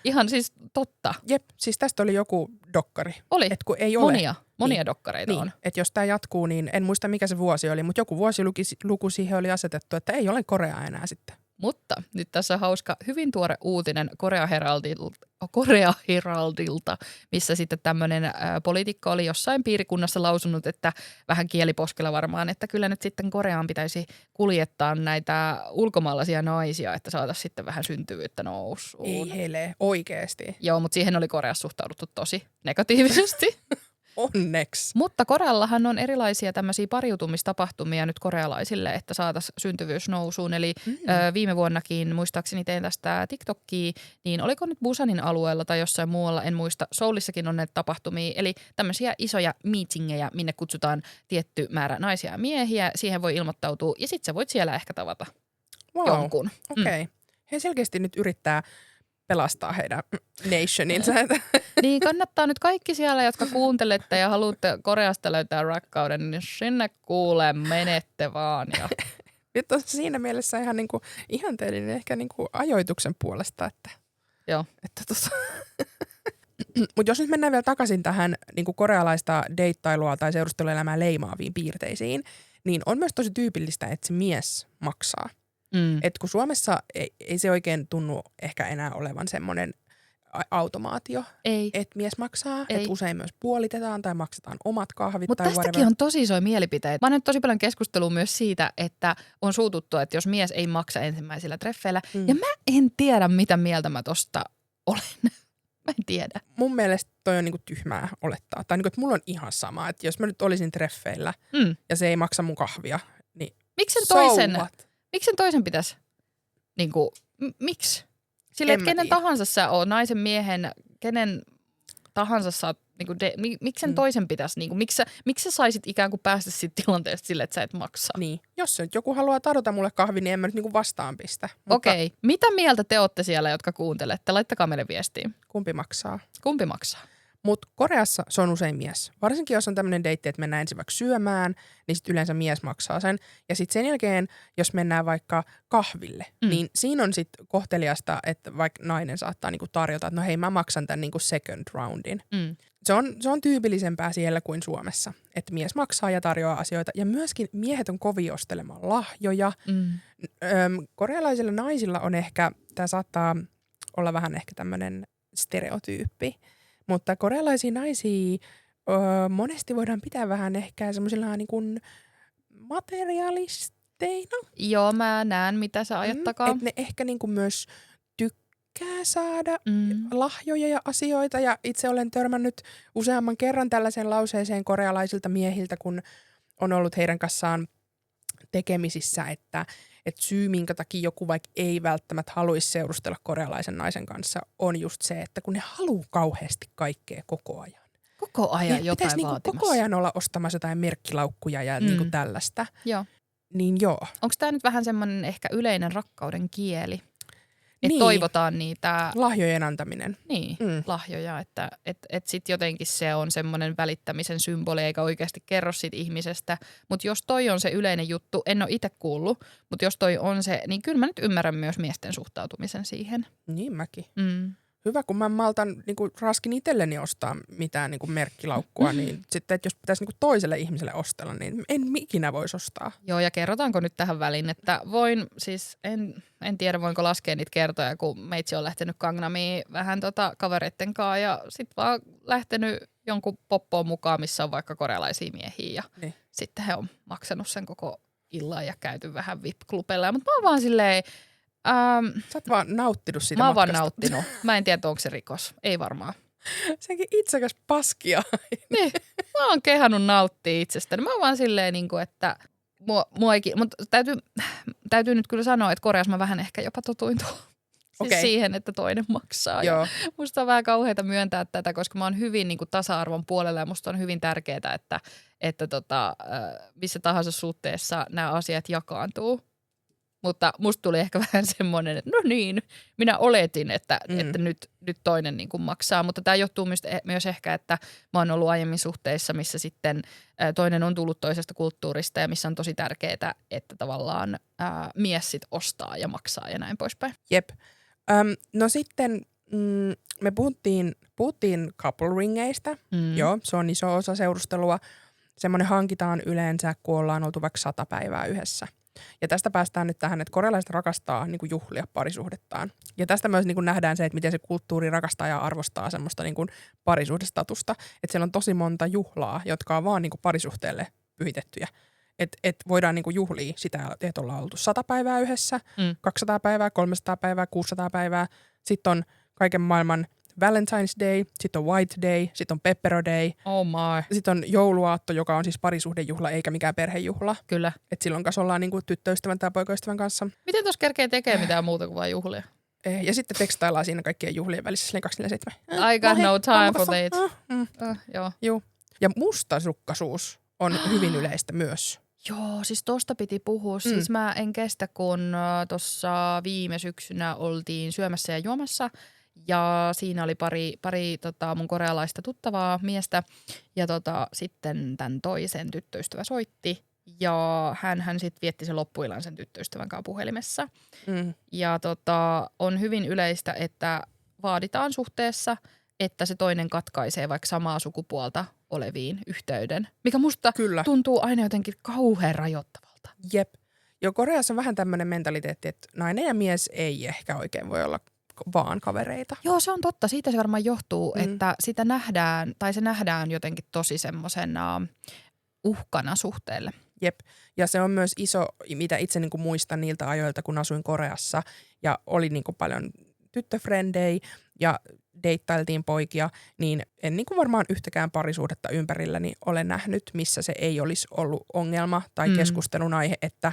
ihan siis totta. Jep, siis tästä oli joku dokkari. Oli. Et kun ei ole. Monia dokkareita on. Että jos tämä jatkuu, niin en muista mikä se vuosi oli, mutta joku vuosiluku siihen oli asetettu, että ei ole Koreaa enää sitten. Mutta nyt tässä on hauska, hyvin tuore uutinen Korea Heraldilta, missä sitten tämmöinen poliitikko oli jossain piirikunnassa lausunut, että vähän kieliposkella varmaan, että kyllä nyt sitten Koreaan pitäisi kuljettaa näitä ulkomaalaisia naisia, että saataisiin sitten vähän syntyvyyttä nousuun. Ei hele, oikeasti. Joo, mutta siihen oli Koreassa suhtauduttu tosi negatiivisesti. Onneksi. Mutta Koreallahan on erilaisia tämmöisiä pariutumistapahtumia nyt korealaisille, että saataisiin syntyvyys nousuun. Eli viime vuonnakin, muistaakseni tein tästä TikTokia, niin oliko nyt Busanin alueella tai jossain muualla, en muista. Soulissakin on näitä tapahtumia, eli tämmöisiä isoja meetingejä, minne kutsutaan tietty määrä naisia ja miehiä. Siihen voi ilmoittautua ja sitten sä voit siellä ehkä tavata jonkun. Okei. He selkeästi nyt yrittää pelastaa heidän nationinsa. Niin kannattaa nyt kaikki siellä, jotka kuuntelette ja haluatte Koreasta löytää rakkauden, niin sinne kuulee menette vaan. Ja. Nyt on siinä mielessä ihan niinku ihanteellinen ehkä niinku ajoituksen puolesta. Että, joo. Mutta jos nyt mennään vielä takaisin tähän niinku korealaista deittailua tai seurusteluelämää leimaaviin piirteisiin, niin on myös tosi tyypillistä, että se mies maksaa. Et kun Suomessa ei se oikein tunnu ehkä enää olevan semmoinen automaatio, että mies maksaa. Että usein myös puolitetaan tai maksetaan omat kahvit. Mutta tästäkin on tosi isoja mielipiteitä. Mä oon nyt tosi paljon keskustelua myös siitä, että on suututtu, että jos mies ei maksa ensimmäisillä treffeillä. Ja mä en tiedä, mitä mieltä mä tosta olen. Mä en tiedä. Mun mielestä toi on niinku tyhmää olettaa. Tai niinku, että mulla on ihan sama, että jos mä nyt olisin treffeillä ja se ei maksa mun kahvia, niin Miksen toisen pitäisi, miksi? Sille, että kenen tahansa sä oot, naisen, miehen, kenen tahansa sä oot, niinku miksi sen toisen pitäisi, niinku, miksi sä saisit ikään kuin päästä siitä tilanteesta sille, että sä et maksaa? Niin. Jos se nyt joku haluaa tarjota mulle kahvi, niin en mä nyt niinku vastaan pistä. Okei. Mitä mieltä te ootte siellä, jotka kuuntelette? Laittakaa meille viestiä. Kumpi maksaa? Kumpi maksaa? Mutta Koreassa se on usein mies. Varsinkin jos on tämmöinen deitti, että mennään ensin vaikka syömään, niin sitten yleensä mies maksaa sen. Ja sitten sen jälkeen, jos mennään vaikka kahville, niin siinä on sitten kohteliasta, että vaikka nainen saattaa niinku tarjota, että no hei, mä maksan tämän niinku second roundin. Se on tyypillisempää siellä kuin Suomessa, että mies maksaa ja tarjoaa asioita. Ja myöskin miehet on kovin ostelemaan lahjoja. Korealaisilla naisilla on ehkä, tämä saattaa olla vähän ehkä tämmöinen stereotyyppi, mutta korealaisia naisia monesti voidaan pitää vähän ehkä semmoisilla niin kuin materialisteina. Joo, mä näen, mitä sä ajat takaa. Että ne ehkä niin kuin myös tykkää saada lahjoja ja asioita. Ja itse olen törmännyt useamman kerran tällaiseen lauseeseen korealaisilta miehiltä, kun on ollut heidän kanssaan tekemisissä, että syy, minkä takia joku vaikka ei välttämättä haluaisi seurustella korealaisen naisen kanssa, on just se, että kun ne haluaa kauheasti kaikkea koko ajan. Koko ajan niin jotain pitäisi vaatimassa. koko ajan olla ostamassa jotain merkkilaukkuja ja niinku tällaista. Joo. Niin joo. Onko tämä nyt vähän semmoinen ehkä yleinen rakkauden kieli? Että Niin. toivotaan niitä Lahjojen antaminen. lahjoja, että sitten jotenkin se on semmoinen välittämisen symboli eikä oikeasti kerro siitä ihmisestä. Mutta jos toi on se yleinen juttu, en ole itse kuullut, mutta jos toi on se, niin kyllä mä nyt ymmärrän myös miesten suhtautumisen siihen. Niin mäkin. Hyvä, kun mä maltan niinku raskin itselleni ostaa mitään niinku merkkilaukkua, niin sitten että jos pitäisi niinku toiselle ihmiselle ostella, niin en ikinä voisi ostaa. Joo, ja kerrotaanko nyt tähän väliin, että voin, siis en tiedä voinko laskea niitä kertoja, kun meitsi on lähtenyt Gangnamiin vähän kavereitten kanssa ja sitten vaan lähtenyt jonkun poppoon mukaan, missä on vaikka korealaisia miehiä ja Niin. sitten he on maksanut sen koko illan ja käyty vähän VIP-klubella. Mutta mä oon vaan silleen, Sä oot vaan nauttinut siitä mä oon vaan matkasta. nauttinut. Mä en tiedä, onko se rikos. Ei varmaan. Senkin itsekäs paskia. Niin, mä oon kehannut nauttia itsestäni. Mä oon vaan silleen, niin kuin, että mua ei, mutta täytyy nyt kyllä sanoa, että Koreassa mä vähän ehkä jopa totuin siis siihen, että toinen maksaa. Joo. Musta on vähän kauheata myöntää tätä, koska mä oon hyvin niin kuin tasa-arvon puolella ja musta on hyvin tärkeää, että missä tahansa suhteessa nämä asiat jakaantuu. Mutta musta tuli ehkä vähän semmoinen, että no niin, minä oletin, että nyt toinen niin kuin maksaa. Mutta tämä johtuu myös ehkä, että mä oon ollut aiemmin suhteissa, missä sitten toinen on tullut toisesta kulttuurista ja missä on tosi tärkeää, että tavallaan mies sit ostaa ja maksaa ja näin poispäin. Jep. No sitten me puhuttiin couple ringeistä. Joo, se on iso osa seurustelua. Semmoinen hankitaan yleensä, kun ollaan oltu vaikka 100 päivää yhdessä. Ja tästä päästään nyt tähän, että korealaiset rakastaa niin kuin juhlia parisuhdettaan. Ja tästä myös niin kuin nähdään se, että miten se kulttuuri rakastaa ja arvostaa semmoista niin kuin parisuhdestatusta. Että siellä on tosi monta juhlaa, jotka on vaan niin kuin parisuhteelle pyhitettyjä. Että voidaan niin kuin juhlia sitä, että ollaan oltu 100 päivää yhdessä, 200 päivää, 300 päivää, 600 päivää. Sitten on kaiken maailman Valentine's Day, sitten on White Day, sitten on Pepero Day. Oh my. Sitten on jouluaatto, joka on siis parisuhdejuhla eikä mikään perhejuhla. Kyllä. Että silloin kanssa ollaan niinku tyttöystävän tai poikaystävän kanssa. Miten tuossa kerkee tekee mitään muuta kuin vain juhlia? Ja sitten tekstaillaan siinä kaikkien juhlien välissä silleen 247. I got no time for that. Joo. Ja mustasukkaisuus on hyvin yleistä myös. Joo, siis tosta piti puhua. Siis mä en kestä, kun tuossa viime syksynä oltiin syömässä ja juomassa. Ja siinä oli pari mun korealaista tuttavaa miestä ja sitten tämän toisen tyttöystävä soitti ja hän sitten vietti sen loppuillan sen tyttöystävän kanssa puhelimessa. Ja on hyvin yleistä, että vaaditaan suhteessa, että se toinen katkaisee vaikka samaa sukupuolta oleviin yhteyden, mikä musta tuntuu aina jotenkin kauhean rajoittavalta. Jep. Jo Koreassa on vähän tämmöinen mentaliteetti, että nainen ja mies ei ehkä oikein voi olla vaan kavereita. Joo, se on totta. Siitä se varmaan johtuu, että sitä nähdään, tai se nähdään jotenkin tosi semmosena uhkana suhteelle. Jep. Ja se on myös iso, mitä itse niinku muistan niiltä ajoilta, kun asuin Koreassa ja oli niinku paljon tyttöfrendejä ja deittailtiin poikia, niin en niinku varmaan yhtäkään parisuhdetta ympärilläni ole nähnyt, missä se ei olisi ollut ongelma tai keskustelun aihe, että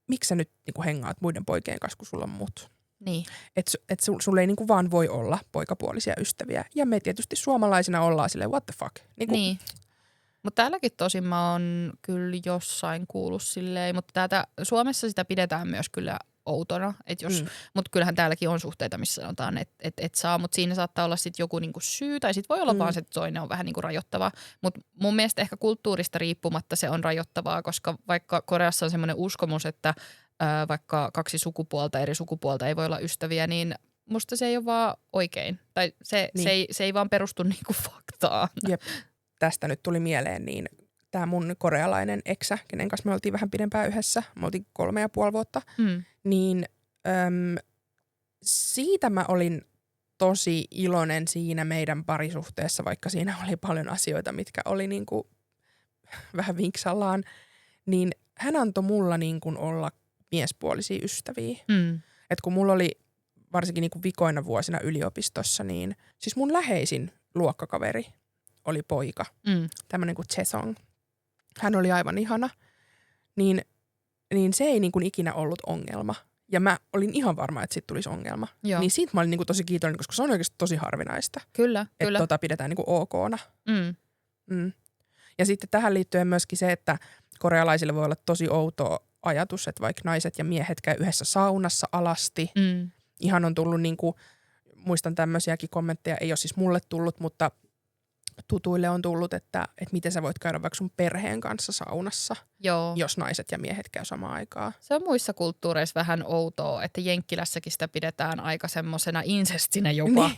miksi sä nyt niinku hengaat muiden poikien kanssa, kun sulla on mut. Niin. Että sulla ei niinku vaan voi olla poikapuolisia ystäviä. Ja me tietysti suomalaisina ollaan silleen, what the fuck. Niin. Mutta täälläkin tosin mä oon kyllä jossain kuullut silleen, mutta täältä Suomessa sitä pidetään myös kyllä outona. Mutta kyllähän täälläkin on suhteita, missä sanotaan, että et saa, mutta siinä saattaa olla sitten joku niinku syy, tai sitten voi olla vaan se, että toinen on vähän niinku rajoittavaa. Mutta mun mielestä ehkä kulttuurista riippumatta se on rajoittavaa, koska vaikka Koreassa on semmoinen uskomus, että vaikka kaksi eri sukupuolta ei voi olla ystäviä, niin musta se ei ole vaan oikein. Tai se ei vaan perustu niinku faktaan. Jep. Tästä nyt tuli mieleen, niin tämä mun korealainen eksä, kenen kanssa me oltiin vähän pidempään yhdessä, me oltiin 3,5 vuotta, niin siitä mä olin tosi iloinen siinä meidän parisuhteessa, vaikka siinä oli paljon asioita, mitkä oli niinku vähän vinksallaan, niin hän antoi mulla niinku olla miespuolisia ystäviä. Et kun mulla oli varsinkin niinku vikoina vuosina yliopistossa, niin siis mun läheisin luokkakaveri oli poika, tämmöinen kuin Chesong. Hän oli aivan ihana, niin se ei niin kuin ikinä ollut ongelma. Ja mä olin ihan varma, että siitä tulisi ongelma. Joo. Niin siitä mä olin niin kuin tosi kiitollinen, koska se on oikeasti tosi harvinaista. Kyllä. Että pidetään niin kuin okna. Ja sitten tähän liittyen myöskin se, että korealaisille voi olla tosi outoa ajatus, että vaikka naiset ja miehet käy yhdessä saunassa alasti. Ihan on tullut, niin kuin, muistan tämmöisiäkin kommentteja, ei ole siis mulle tullut, mutta tutuille on tullut, että miten sä voit käydä vaikka sun perheen kanssa saunassa, jos naiset ja miehet käy samaan aikaan. Se on muissa kulttuureissa vähän outoa, että Jenkkilässäkin sitä pidetään aika semmosena insestinä jopa,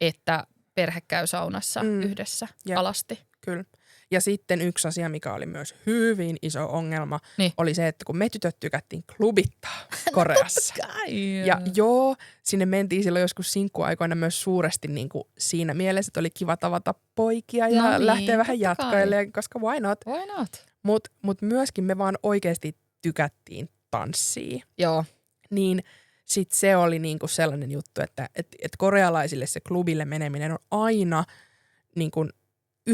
että perhe käy saunassa yhdessä alasti. Kyllä. Ja sitten yksi asia, mikä oli myös hyvin iso ongelma, oli se, että kun me tytöt tykättiin klubittaa Koreassa. Ja sinne mentiin silloin joskus sinkkuaikoina myös suuresti niin kuin siinä mielessä, että oli kiva tavata poikia ja lähteä vähän jatkailemaan, koska why not? Why not? Mut myöskin me vaan oikeasti tykättiin tanssia. Joo. Niin sit se oli niinku sellainen juttu, että korealaisille se klubille meneminen on aina niinku 99%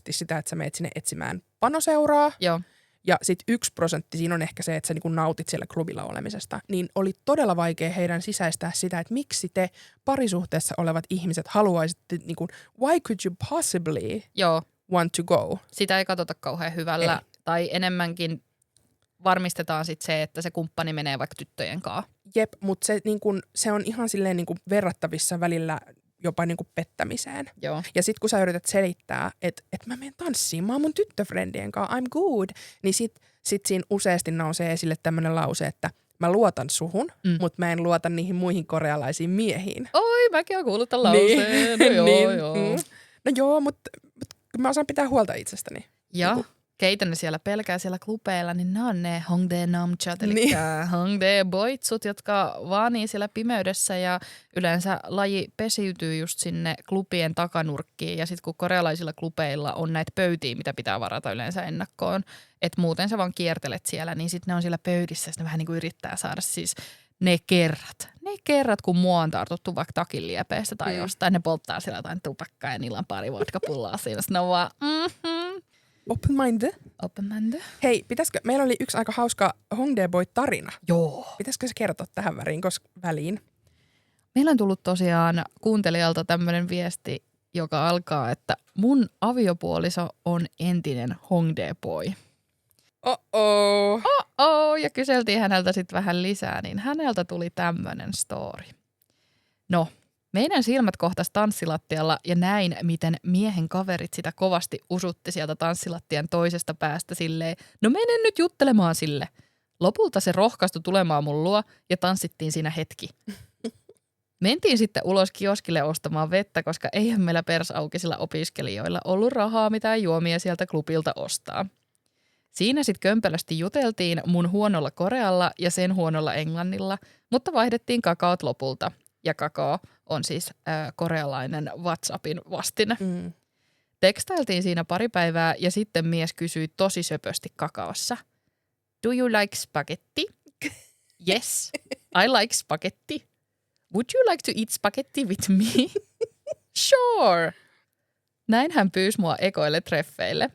sitä, että sä meet sinne etsimään panoseuraa. Joo. Ja sitten 1% siinä on ehkä se, että sä niinku nautit siellä klubilla olemisesta. Niin oli todella vaikea heidän sisäistää sitä, että miksi te parisuhteessa olevat ihmiset haluaisitte, niinku, why could you possibly want to go? Sitä ei katsota kauhean hyvällä. Ei. Tai enemmänkin varmistetaan sitten se, että se kumppani menee vaikka tyttöjen kanssa. Jep, mutta se, niinku, se on ihan silleen niinku verrattavissa välillä jopa niinku pettämiseen. Joo. Ja sit kun sä yrität selittää, että mä menen tanssiin, mä oon mun tyttöfriendien kanssa, I'm good, niin sit siinä useasti nousee esille tämmönen lause, että mä luotan suhun, mutta mä en luota niihin muihin korealaisiin miehiin. Oi, mäkin oon kuullut tämän lauseen. No joo, mutta mä osaan pitää huolta itsestäni. Ja keitä ne siellä pelkää siellä klubeilla, niin ne on ne Hongdae Namchat, eli Hongdae boitsut, jotka vaanii siellä pimeydessä ja yleensä laji pesiytyy just sinne klubien takanurkkiin. Ja sitten kun korealaisilla klubeilla on näitä pöytiä, mitä pitää varata yleensä ennakkoon, että muuten sä vaan kiertelet siellä, niin sitten ne on siellä pöydissä ja ne vähän niin kuin yrittää saada siis ne kerrat, kun mua on tartuttu vaikka takin liepeistä tai jostain, ne polttaa siellä jotain tupakkaa ja niillä on pari vodkapullaa siinä. Sitten ne on vaan Open-minded. Hei, meillä oli yksi aika hauska Hongdae Boy-tarina. Joo. Pitäisikö se kertoa tähän väliin? Meillä on tullut tosiaan kuuntelijalta tämmöinen viesti, joka alkaa, että mun aviopuoliso on entinen Hongdae Boy. Ja kyseltiin häneltä sitten vähän lisää, niin häneltä tuli tämmöinen story. No, meidän silmät kohtas tanssilattialla ja näin, miten miehen kaverit sitä kovasti usutti sieltä tanssilattian toisesta päästä silleen, no menen nyt juttelemaan sille. Lopulta se rohkaistui tulemaan mun luo ja tanssittiin siinä hetki. Mentiin sitten ulos kioskille ostamaan vettä, koska eihän meillä persaukisilla opiskelijoilla ollut rahaa mitään juomia sieltä klubilta ostaa. Siinä sitten kömpelösti juteltiin mun huonolla korealla ja sen huonolla englannilla, mutta vaihdettiin kakaot lopulta. Ja kakao on siis korealainen WhatsAppin vastine. Tekstailtiin siinä pari päivää ja sitten mies kysyi tosi söpösti kakaossa. Do you like spaghetti? Yes, I like spaghetti. Would you like to eat spaghetti with me? Sure. Näin hän pyysi mua ekoille treffeille.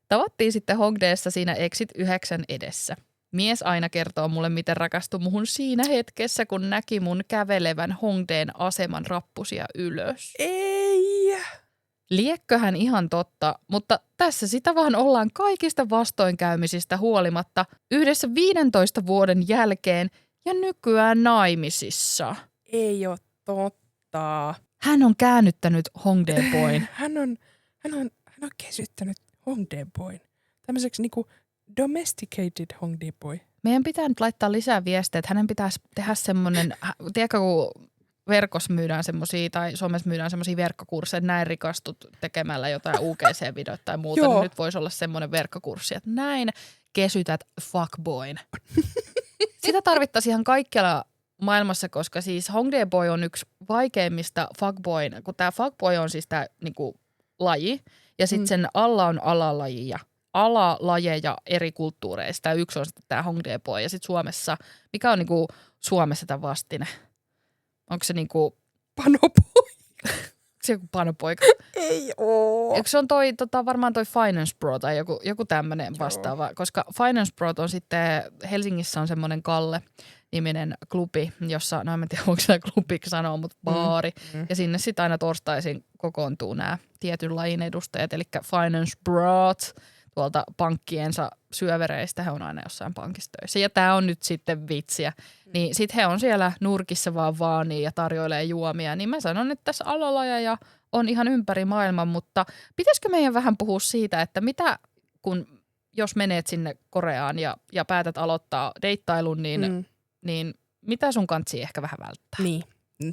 Tavattiin sitten Hongdaessa siinä Exit 9 edessä. Mies aina kertoo mulle, miten rakastui muhun siinä hetkessä, kun näki mun kävelevän Hongdaen aseman rappusia ylös. Ei! Liekköhän ihan totta, mutta tässä sitä vaan ollaan kaikista vastoinkäymisistä huolimatta yhdessä 15 vuoden jälkeen ja nykyään naimisissa. Ei ole totta. Hän on käännyttänyt Hongdae Boyn. Hän on kesyttänyt Hongdae Boyn. Tämmöiseksi niinku domesticated Hongdae Boy. Meidän pitää nyt laittaa lisää viestejä, että hänen pitäisi tehdä semmoinen, tiedätkö kun verkossa myydään semmoisia tai somessa myydään semmoisia verkkokursseja, että näin rikastut tekemällä jotain UGC-videoita tai muuta, niin nyt voisi olla semmoinen verkkokurssi, että näin kesytät fuckboyn. Sitä tarvittaisiin ihan kaikkialla maailmassa, koska siis Hongdae Boy on yksi vaikeimmista fuckboyn, kun tämä fuckboy on siis tämä niinku laji ja sitten sen alla on alalajeja eri kulttuureista. Yksi on sitten tämä Hongdae Boy ja sitten Suomessa, mikä on niinku Suomessa tämä vastine? Onko se niinku Panopoika. se joku panopoika? Ei oo. Eikö se on varmaan toi Finance Bro tai joku tämmöinen vastaava, koska Finance Bro on sitten, Helsingissä on semmoinen Kalle-niminen klubi, jossa, no en tiedä onko se klubiksi sanoa, mutta baari. Ja sinne sitten aina torstaisin kokoontuu nämä tietyn lajin edustajat, eli Finance Bros tuolta pankkiensa syövereistä, he on aina jossain pankissa töissä. Ja tämä on nyt sitten vitsiä. Niin sitten he on siellä nurkissa vaan vaanii ja tarjoilee juomia. Niin mä sanon, että tässä alalajeja on ihan ympäri maailman, mutta pitäisikö meidän vähän puhua siitä, että mitä jos menet sinne Koreaan ja päätät aloittaa deittailun, niin mitä sun kantsii ehkä vähän välttää? Niin,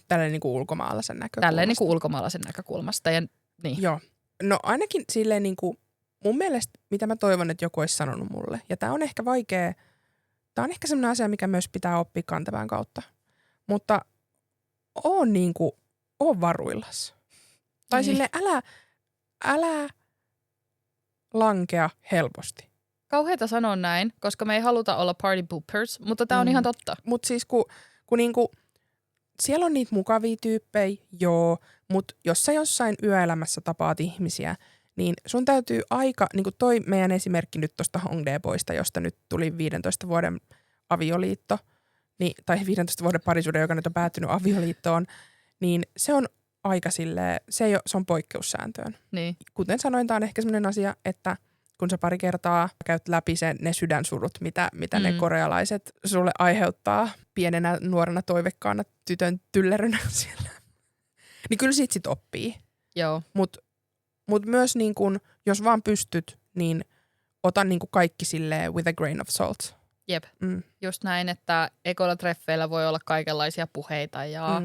tällainen niinku ulkomaalaisen näkökulmasta. Tälleen niinku ulkomaalaisen näkökulmasta. Ja, niin. Joo. No ainakin silleen niinku mun mielestä, mitä mä toivon, että joku olisi sanonut mulle. Ja tää on ehkä vaikea, tää on ehkä semmoinen asia, mikä myös pitää oppia kantapään kautta. Mutta oon varuillas. Tai silleen, älä lankea helposti. Kauheeta sanoa näin, koska me ei haluta olla party poopers, mutta tää on ihan totta. Mutta siis kun niinku, siellä on niitä mukavia tyyppejä, joo, mutta jos sä jossain yöelämässä tapaat ihmisiä, niin sun täytyy niin kuin toi meidän esimerkki nyt tuosta Hongdae Boysta, josta nyt tuli 15 vuoden avioliitto, tai 15 vuoden parisuhde, joka nyt on päättynyt avioliittoon, niin se on aika silleen, se on poikkeussääntöön. Niin. Kuten sanoin, tämä on ehkä sellainen asia, että kun sä pari kertaa käyt läpi ne sydänsurut, mitä ne korealaiset sulle aiheuttaa pienenä, nuorena, toivekkaana tytön tyllerönä siellä, niin kyllä siitä sit oppii. Joo. Mutta myös niin kun, jos vaan pystyt, niin ota niin kun kaikki silleen with a grain of salt. Jep, just näin, että ekoilla treffeillä voi olla kaikenlaisia puheita ja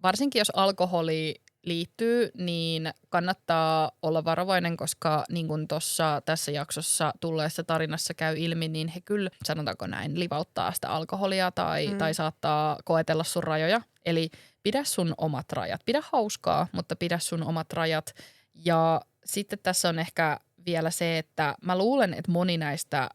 varsinkin jos alkoholi liittyy, niin kannattaa olla varovainen, koska niin kuin tässä jaksossa tulleessa tarinassa käy ilmi, niin he kyllä, sanotaanko näin, livauttaa sitä alkoholia tai saattaa koetella sun rajoja. Eli pidä sun omat rajat. Pidä hauskaa, mutta pidä sun omat rajat. Ja sitten tässä on ehkä vielä se, että mä luulen, että moni näistä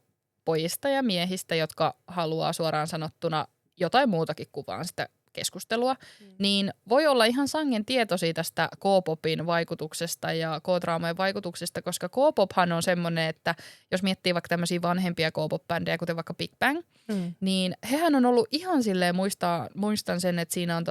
pojista ja miehistä, jotka haluaa suoraan sanottuna jotain muutakin kuin vaan sitä keskustelua, niin voi olla ihan sangen tietoisia tästä K-popin vaikutuksesta ja K-draamojen vaikutuksesta, koska K-pophan on semmoinen, että jos miettii vaikka tämmöisiä vanhempia K-pop-bändejä, kuten vaikka Big Bang, niin hehän on ollut ihan silleen, muistan sen, että siinä on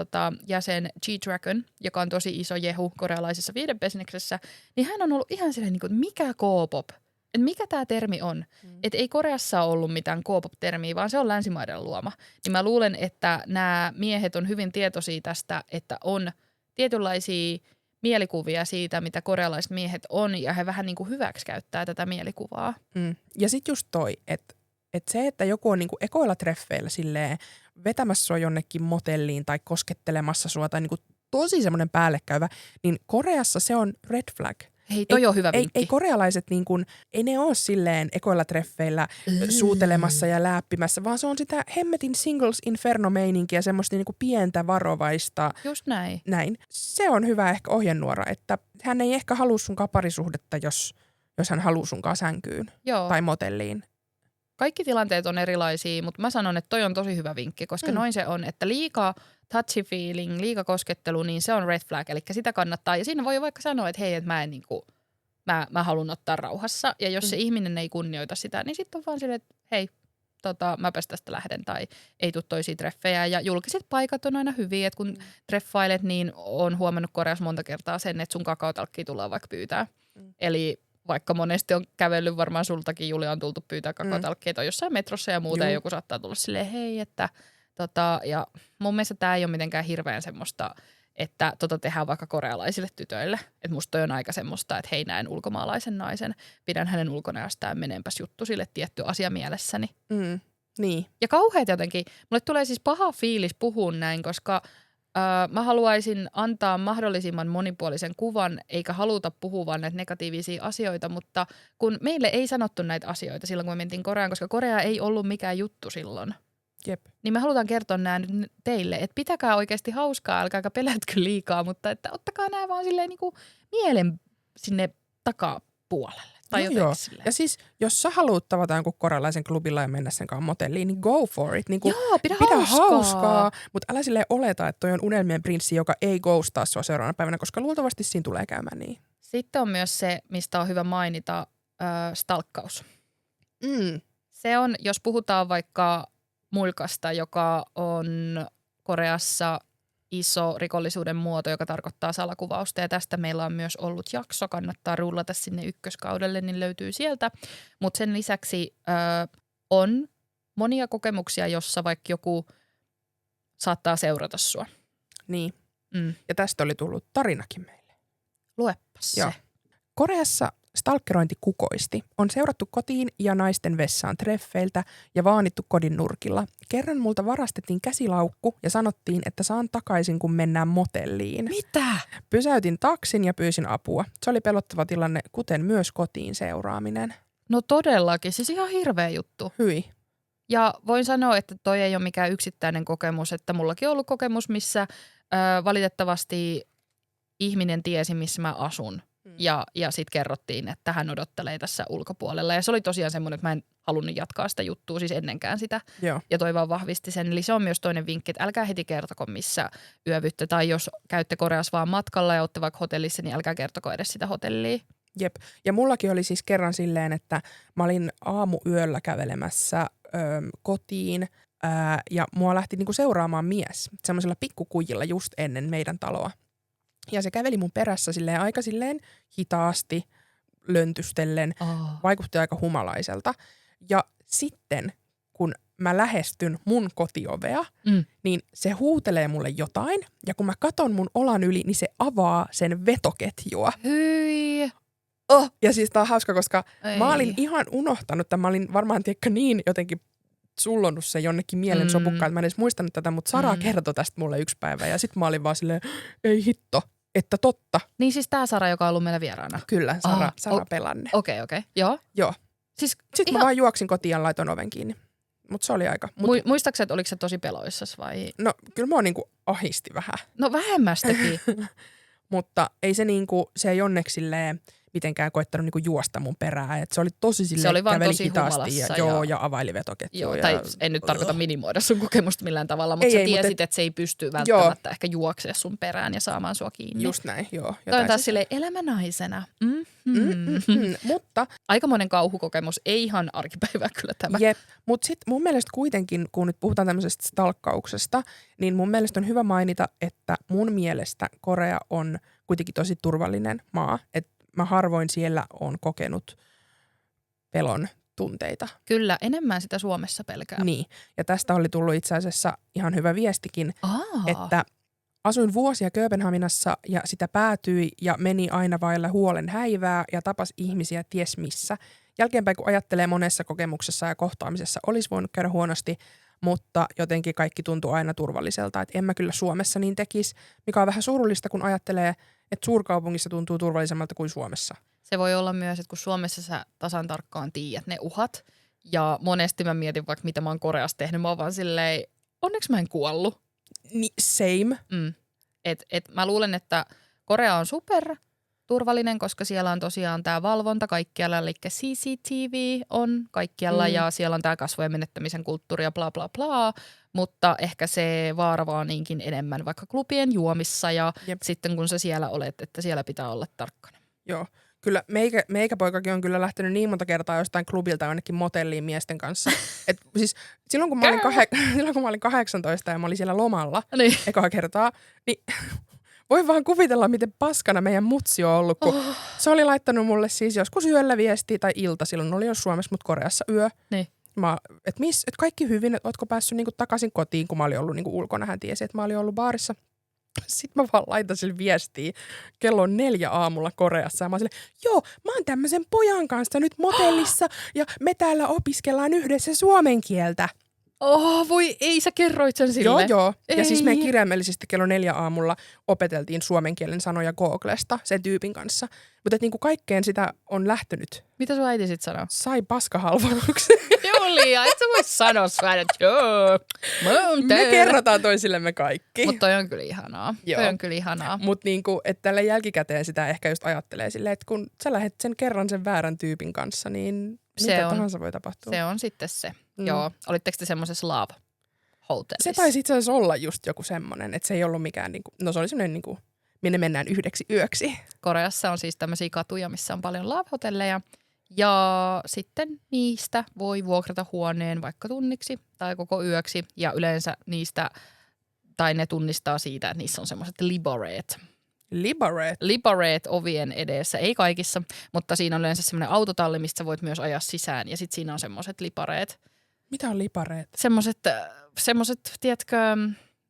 jäsen G-Dragon, joka on tosi iso jehu korealaisessa viihdebisneksessä, niin hän on ollut ihan silleen, että mikä K-pop? Että mikä tämä termi on? Että ei Koreassa ole ollut mitään K-pop-termiä, vaan se on länsimaiden luoma. Niin mä luulen, että nämä miehet on hyvin tietoisia tästä, että on tietynlaisia mielikuvia siitä, mitä korealaiset miehet on, ja he vähän niin kuin hyväksikäyttää tätä mielikuvaa. Ja sitten just toi, että se, että joku on niinku ekoilla treffeillä silleen vetämässä sua jonnekin motelliin tai koskettelemassa sua tai niinku tosi semmoinen päällekäyvä, niin Koreassa se on red flag. Hei, toi on hyvä vinkki. Ei korealaiset, niin kun, ei ne ole silleen ekoilla treffeillä suutelemassa ja läppimässä, vaan se on sitä hemmetin singles inferno-meininkiä, semmoista niin kuin pientä varovaista. Just näin. Näin. Se on hyvä ehkä ohjenuora, että hän ei ehkä halua sunkaan parisuhdetta, jos hän haluaa sunkaan sänkyyn tai motelliin. Kaikki tilanteet on erilaisia, mutta mä sanon, että toi on tosi hyvä vinkki, koska noin se on, että liikaa touchy feeling, liika koskettelu, niin se on red flag, eli sitä kannattaa. Ja siinä voi vaikka sanoa, että hei, että mä haluan ottaa rauhassa, ja jos se ihminen ei kunnioita sitä, niin sitten on vaan silleen, että hei, mäpäs tästä lähden tai ei tule toisia treffejä. Ja julkiset paikat on aina hyviä, että kun treffailet, niin on huomannut Koreassa monta kertaa sen, että sun kakaotalkkiin tullaan vaikka pyytää. Eli vaikka monesti on kävellyt, varmaan sultakin Julia on tultu pyytää kakaotalkkiin, on jossain metrossa ja muuta, ja joku saattaa tulla silleen, hei, että ja mun mielestä tämä ei ole mitenkään hirveän semmoista, että tehdään vaikka korealaisille tytöille. Että musta toi on aika semmoista, että hei, näen ulkomaalaisen naisen, pidän hänen ulkonäöstään, menenpäs juttu sille tietty asia mielessäni. Niin. Ja kauheat jotenkin, mulle tulee siis paha fiilis puhua näin, koska mä haluaisin antaa mahdollisimman monipuolisen kuvan, eikä haluta puhua vaan näitä negatiivisia asioita, mutta kun meille ei sanottu näitä asioita silloin, kun me mentiin Koreaan, koska Korea ei ollut mikään juttu silloin. Jep. Niin me halutaan kertoa nämä nyt teille, että pitäkää oikeasti hauskaa, älkääkä pelätkö liikaa, mutta että ottakaa nämä vaan silleen niin kuin mielen sinne takapuolelle. Tai joo. Ja siis, jos sä haluat tavata jonkun korealaisen klubilla ja mennä sen kanssa motelliin, niin go for it. Niin joo, pidä hauskaa. Mutta älä silleen oleta, että toi on unelmien prinssi, joka ei ghostaa sua seuraavana päivänä, koska luultavasti siinä tulee käymään niin. Sitten on myös se, mistä on hyvä mainita, stalkkaus. Se on, jos puhutaan vaikka mulkasta, joka on Koreassa iso rikollisuuden muoto, joka tarkoittaa salakuvausta. Ja tästä meillä on myös ollut jakso. Kannattaa rullata sinne ykköskaudelle, niin löytyy sieltä. Mutta sen lisäksi on monia kokemuksia, jossa vaikka joku saattaa seurata sua. Niin. Ja tästä oli tullut tarinakin meille. Luepas se. Koreassa stalkerointi kukoisti. On seurattu kotiin ja naisten vessaan treffeiltä ja vaanittu kodin nurkilla. Kerran multa varastettiin käsilaukku ja sanottiin, että saan takaisin, kun mennään motelliin. Mitä? Pysäytin taksin ja pyysin apua. Se oli pelottava tilanne, kuten myös kotiin seuraaminen. No todellakin, siis ihan hirveä juttu. Hyi. Ja voin sanoa, että toi ei ole mikään yksittäinen kokemus, että mullakin on ollut kokemus, missä valitettavasti ihminen tiesi, missä mä asun. Ja sitten kerrottiin, että hän odottelee tässä ulkopuolella. Ja se oli tosiaan semmoinen, että mä en halunnut jatkaa sitä juttua siis ennenkään sitä. Joo. Ja toi vaan vahvisti sen. Eli se on myös toinen vinkki, että älkää heti kertoko, missä yövytte. Tai jos käytte Koreassa vaan matkalla ja olette vaikka hotellissa, niin älkää kertoko edes sitä hotellia. Jep. Ja mullakin oli siis kerran silleen, että mä olin aamuyöllä kävelemässä kotiin ja mua lähti niinku seuraamaan mies semmoisella pikkukujilla just ennen meidän taloa. Ja se käveli mun perässä silleen aika silleen hitaasti, löntystellen, vaikutti aika humalaiselta. Ja sitten, kun mä lähestyn mun kotiovea, niin se huutelee mulle jotain. Ja kun mä katon mun olan yli, niin se avaa sen vetoketjua. Hyi! Ja siis tää on hauska, koska mä olin ihan unohtanut, että mä olin varmaan niin jotenkin sullonnut se jonnekin mielen sopukkaan, että mä en edes muistanut tätä, mutta Sara kertoi tästä mulle yksi päivä. Ja sit mä olin vaan silleen, ei hitto, että totta. Niin siis tää Sara, joka on ollut meillä vieraana. Kyllä, Sara Pelanne. Okei. Joo. Siis sitten mä vaan juoksin kotiin ja laitoin oven kiinni. Mutta se oli aika. Muistaakseni, että oliko se tosi peloissas vai? No kyllä mua niinku ahisti vähän. No vähemmästäkin. Mutta ei se niinku, se ei onneksi silleen mitenkään koettanut niinku juosta mun perään. Et se oli tosi silleen, se oli vaan käveli tosi hitaasti ja availi vetoketjua. Tai en nyt tarkoita minimoida sun kokemusta millään tavalla, mutta sä tiesit, että se ei pysty välttämättä ehkä juoksea sun perään ja saamaan sua kiinni. Just näin, joo. Toi on taas silleen elämänaisena. Mutta aikamoinen kauhukokemus, ei ihan arkipäivää kyllä tämä. Jep, mutta sitten mun mielestä kuitenkin, kun nyt puhutaan tämmöisestä stalkkauksesta, niin mun mielestä on hyvä mainita, että mun mielestä Korea on kuitenkin tosi turvallinen maa. Että mä harvoin siellä on kokenut pelon tunteita. Kyllä, enemmän sitä Suomessa pelkää. Niin, ja tästä oli tullut itse asiassa ihan hyvä viestikin, että asuin vuosia Kööpenhaminassa ja sitä päätyi ja meni aina vailla huolen häivää ja tapas ihmisiä ties missä. Jälkeenpäin kun ajattelee monessa kokemuksessa ja kohtaamisessa olisi voinut käydä huonosti, mutta jotenkin kaikki tuntuu aina turvalliselta. Että en mä kyllä Suomessa niin tekisi, mikä on vähän surullista, kun ajattelee, että suurkaupungissa tuntuu turvallisemmalta kuin Suomessa. Se voi olla myös, että kun Suomessa sä tasan tarkkaan tiedät ne uhat ja monesti mä mietin vaikka mitä mä oon Koreassa tehnyt, mä oon vaan silleen, onneksi mä en kuollut. Same. Mä luulen, että Korea on super turvallinen, koska siellä on tosiaan tämä valvonta kaikkialla, eli CCTV on kaikkialla ja siellä on tämä kasvojen menettämisen kulttuuri ja bla bla bla, mutta ehkä se vaara vaan niinkin enemmän vaikka klubien juomissa ja sitten kun sä siellä olet, että siellä pitää olla tarkkana. Joo, Kyllä meikäpoikakin on kyllä lähtenyt niin monta kertaa jostain klubilta jonnekin motelliin miesten kanssa. Et siis silloin kun mä olin 18 ja mä olin siellä lomalla ekaa kertaa, niin voi vaan kuvitella, miten paskana meidän mutsi on ollut, kun se oli laittanut mulle siis joskus yöllä viestiä tai ilta. Silloin oli jo Suomessa, mutta Koreassa yö. Niin. Että kaikki hyvin, että ootko päässyt niinku takaisin kotiin, kun mä olin ollut niinku ulkona. Hän tiesi, että mä olin ollut baarissa. Sitten mä vaan laitan sille viestiä kello 4 aamulla Koreassa. Ja mä oon silleen, joo, mä oon tämmöisen pojan kanssa nyt motellissa ja me täällä opiskellaan yhdessä suomen kieltä. Voi ei, sä kerroit sen sille. Joo. Ei. Ja siis me kirjaimellisesti kello 4 aamulla opeteltiin suomen kielen sanoja Googlesta sen tyypin kanssa. Mutta niinku kaikkeen sitä on lähtenyt. Mitä sun äiti sit sanoo? Sai paskahalvauksen. Julia, et sä voi sanoa sua, että joo. Me kerrotaan toisillemme kaikki. Mutta toi on kyllä ihanaa. Toi on kyllä ihanaa. Mutta niinku, että tällä jälkikäteen sitä ehkä just ajattelee silleen, että kun sä lähdet sen kerran sen väärän tyypin kanssa, niin mitä tahansa voi tapahtua. Se on sitten se. Joo. Olitteko te semmoisessa love-hotellissa? Se taisi itse asiassa olla just joku semmoinen, että se ei ollut mikään, niinku, no se oli semmoinen, niinku, minne mennään 1 yöksi. Koreassa on siis tämmöisiä katuja, missä on paljon love-hotelleja. Ja sitten niistä voi vuokrata huoneen vaikka tunniksi tai koko yöksi. Ja yleensä niistä, tai ne tunnistaa siitä, että niissä on semmoiset libareet. Libareet ovien edessä. Ei kaikissa, mutta siinä on yleensä semmoinen autotalli, mistä sä voit myös ajaa sisään. Ja sitten siinä on semmoiset libareet. Mitä on libareet? Semmoiset, tiedätkö,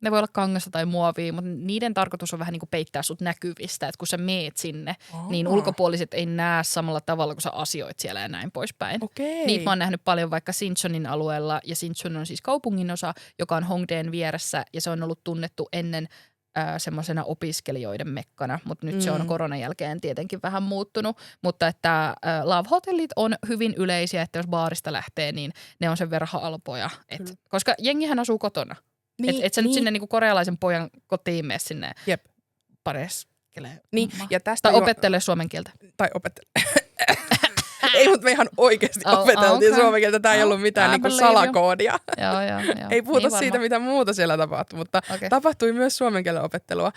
ne voi olla kangasta tai muovia, mutta niiden tarkoitus on vähän niin kuin peittää sut näkyvistä. Että kun sä meet sinne, niin ulkopuoliset ei näe samalla tavalla, kun sä asioit siellä ja näin poispäin. Okei. Niitä mä oon nähnyt paljon vaikka Sinchonin alueella. Ja Sinchon on siis kaupunginosa, joka on Hongdaen vieressä. Ja se on ollut tunnettu ennen semmoisena opiskelijoiden mekkana, mutta nyt se on koronan jälkeen tietenkin vähän muuttunut. Mutta että love-hotellit on hyvin yleisiä, että jos baarista lähtee, niin ne on sen verran halpoja. Koska jengihän asuu kotona. Niin, et sä nyt sinne niinku korealaisen pojan kotiin mene sinne pareskelemaan. Niin, ja tästä tai opettele suomen kieltä. Tai opettele. Ei, mutta me ihan oikeasti opeteltiin suomen kieltä. Tämä ei ollut mitään niinku salakoodia. Joo. Ei puhuta niin siitä, mitä muuta siellä tapahtui, mutta tapahtui myös suomen kielen opettelua.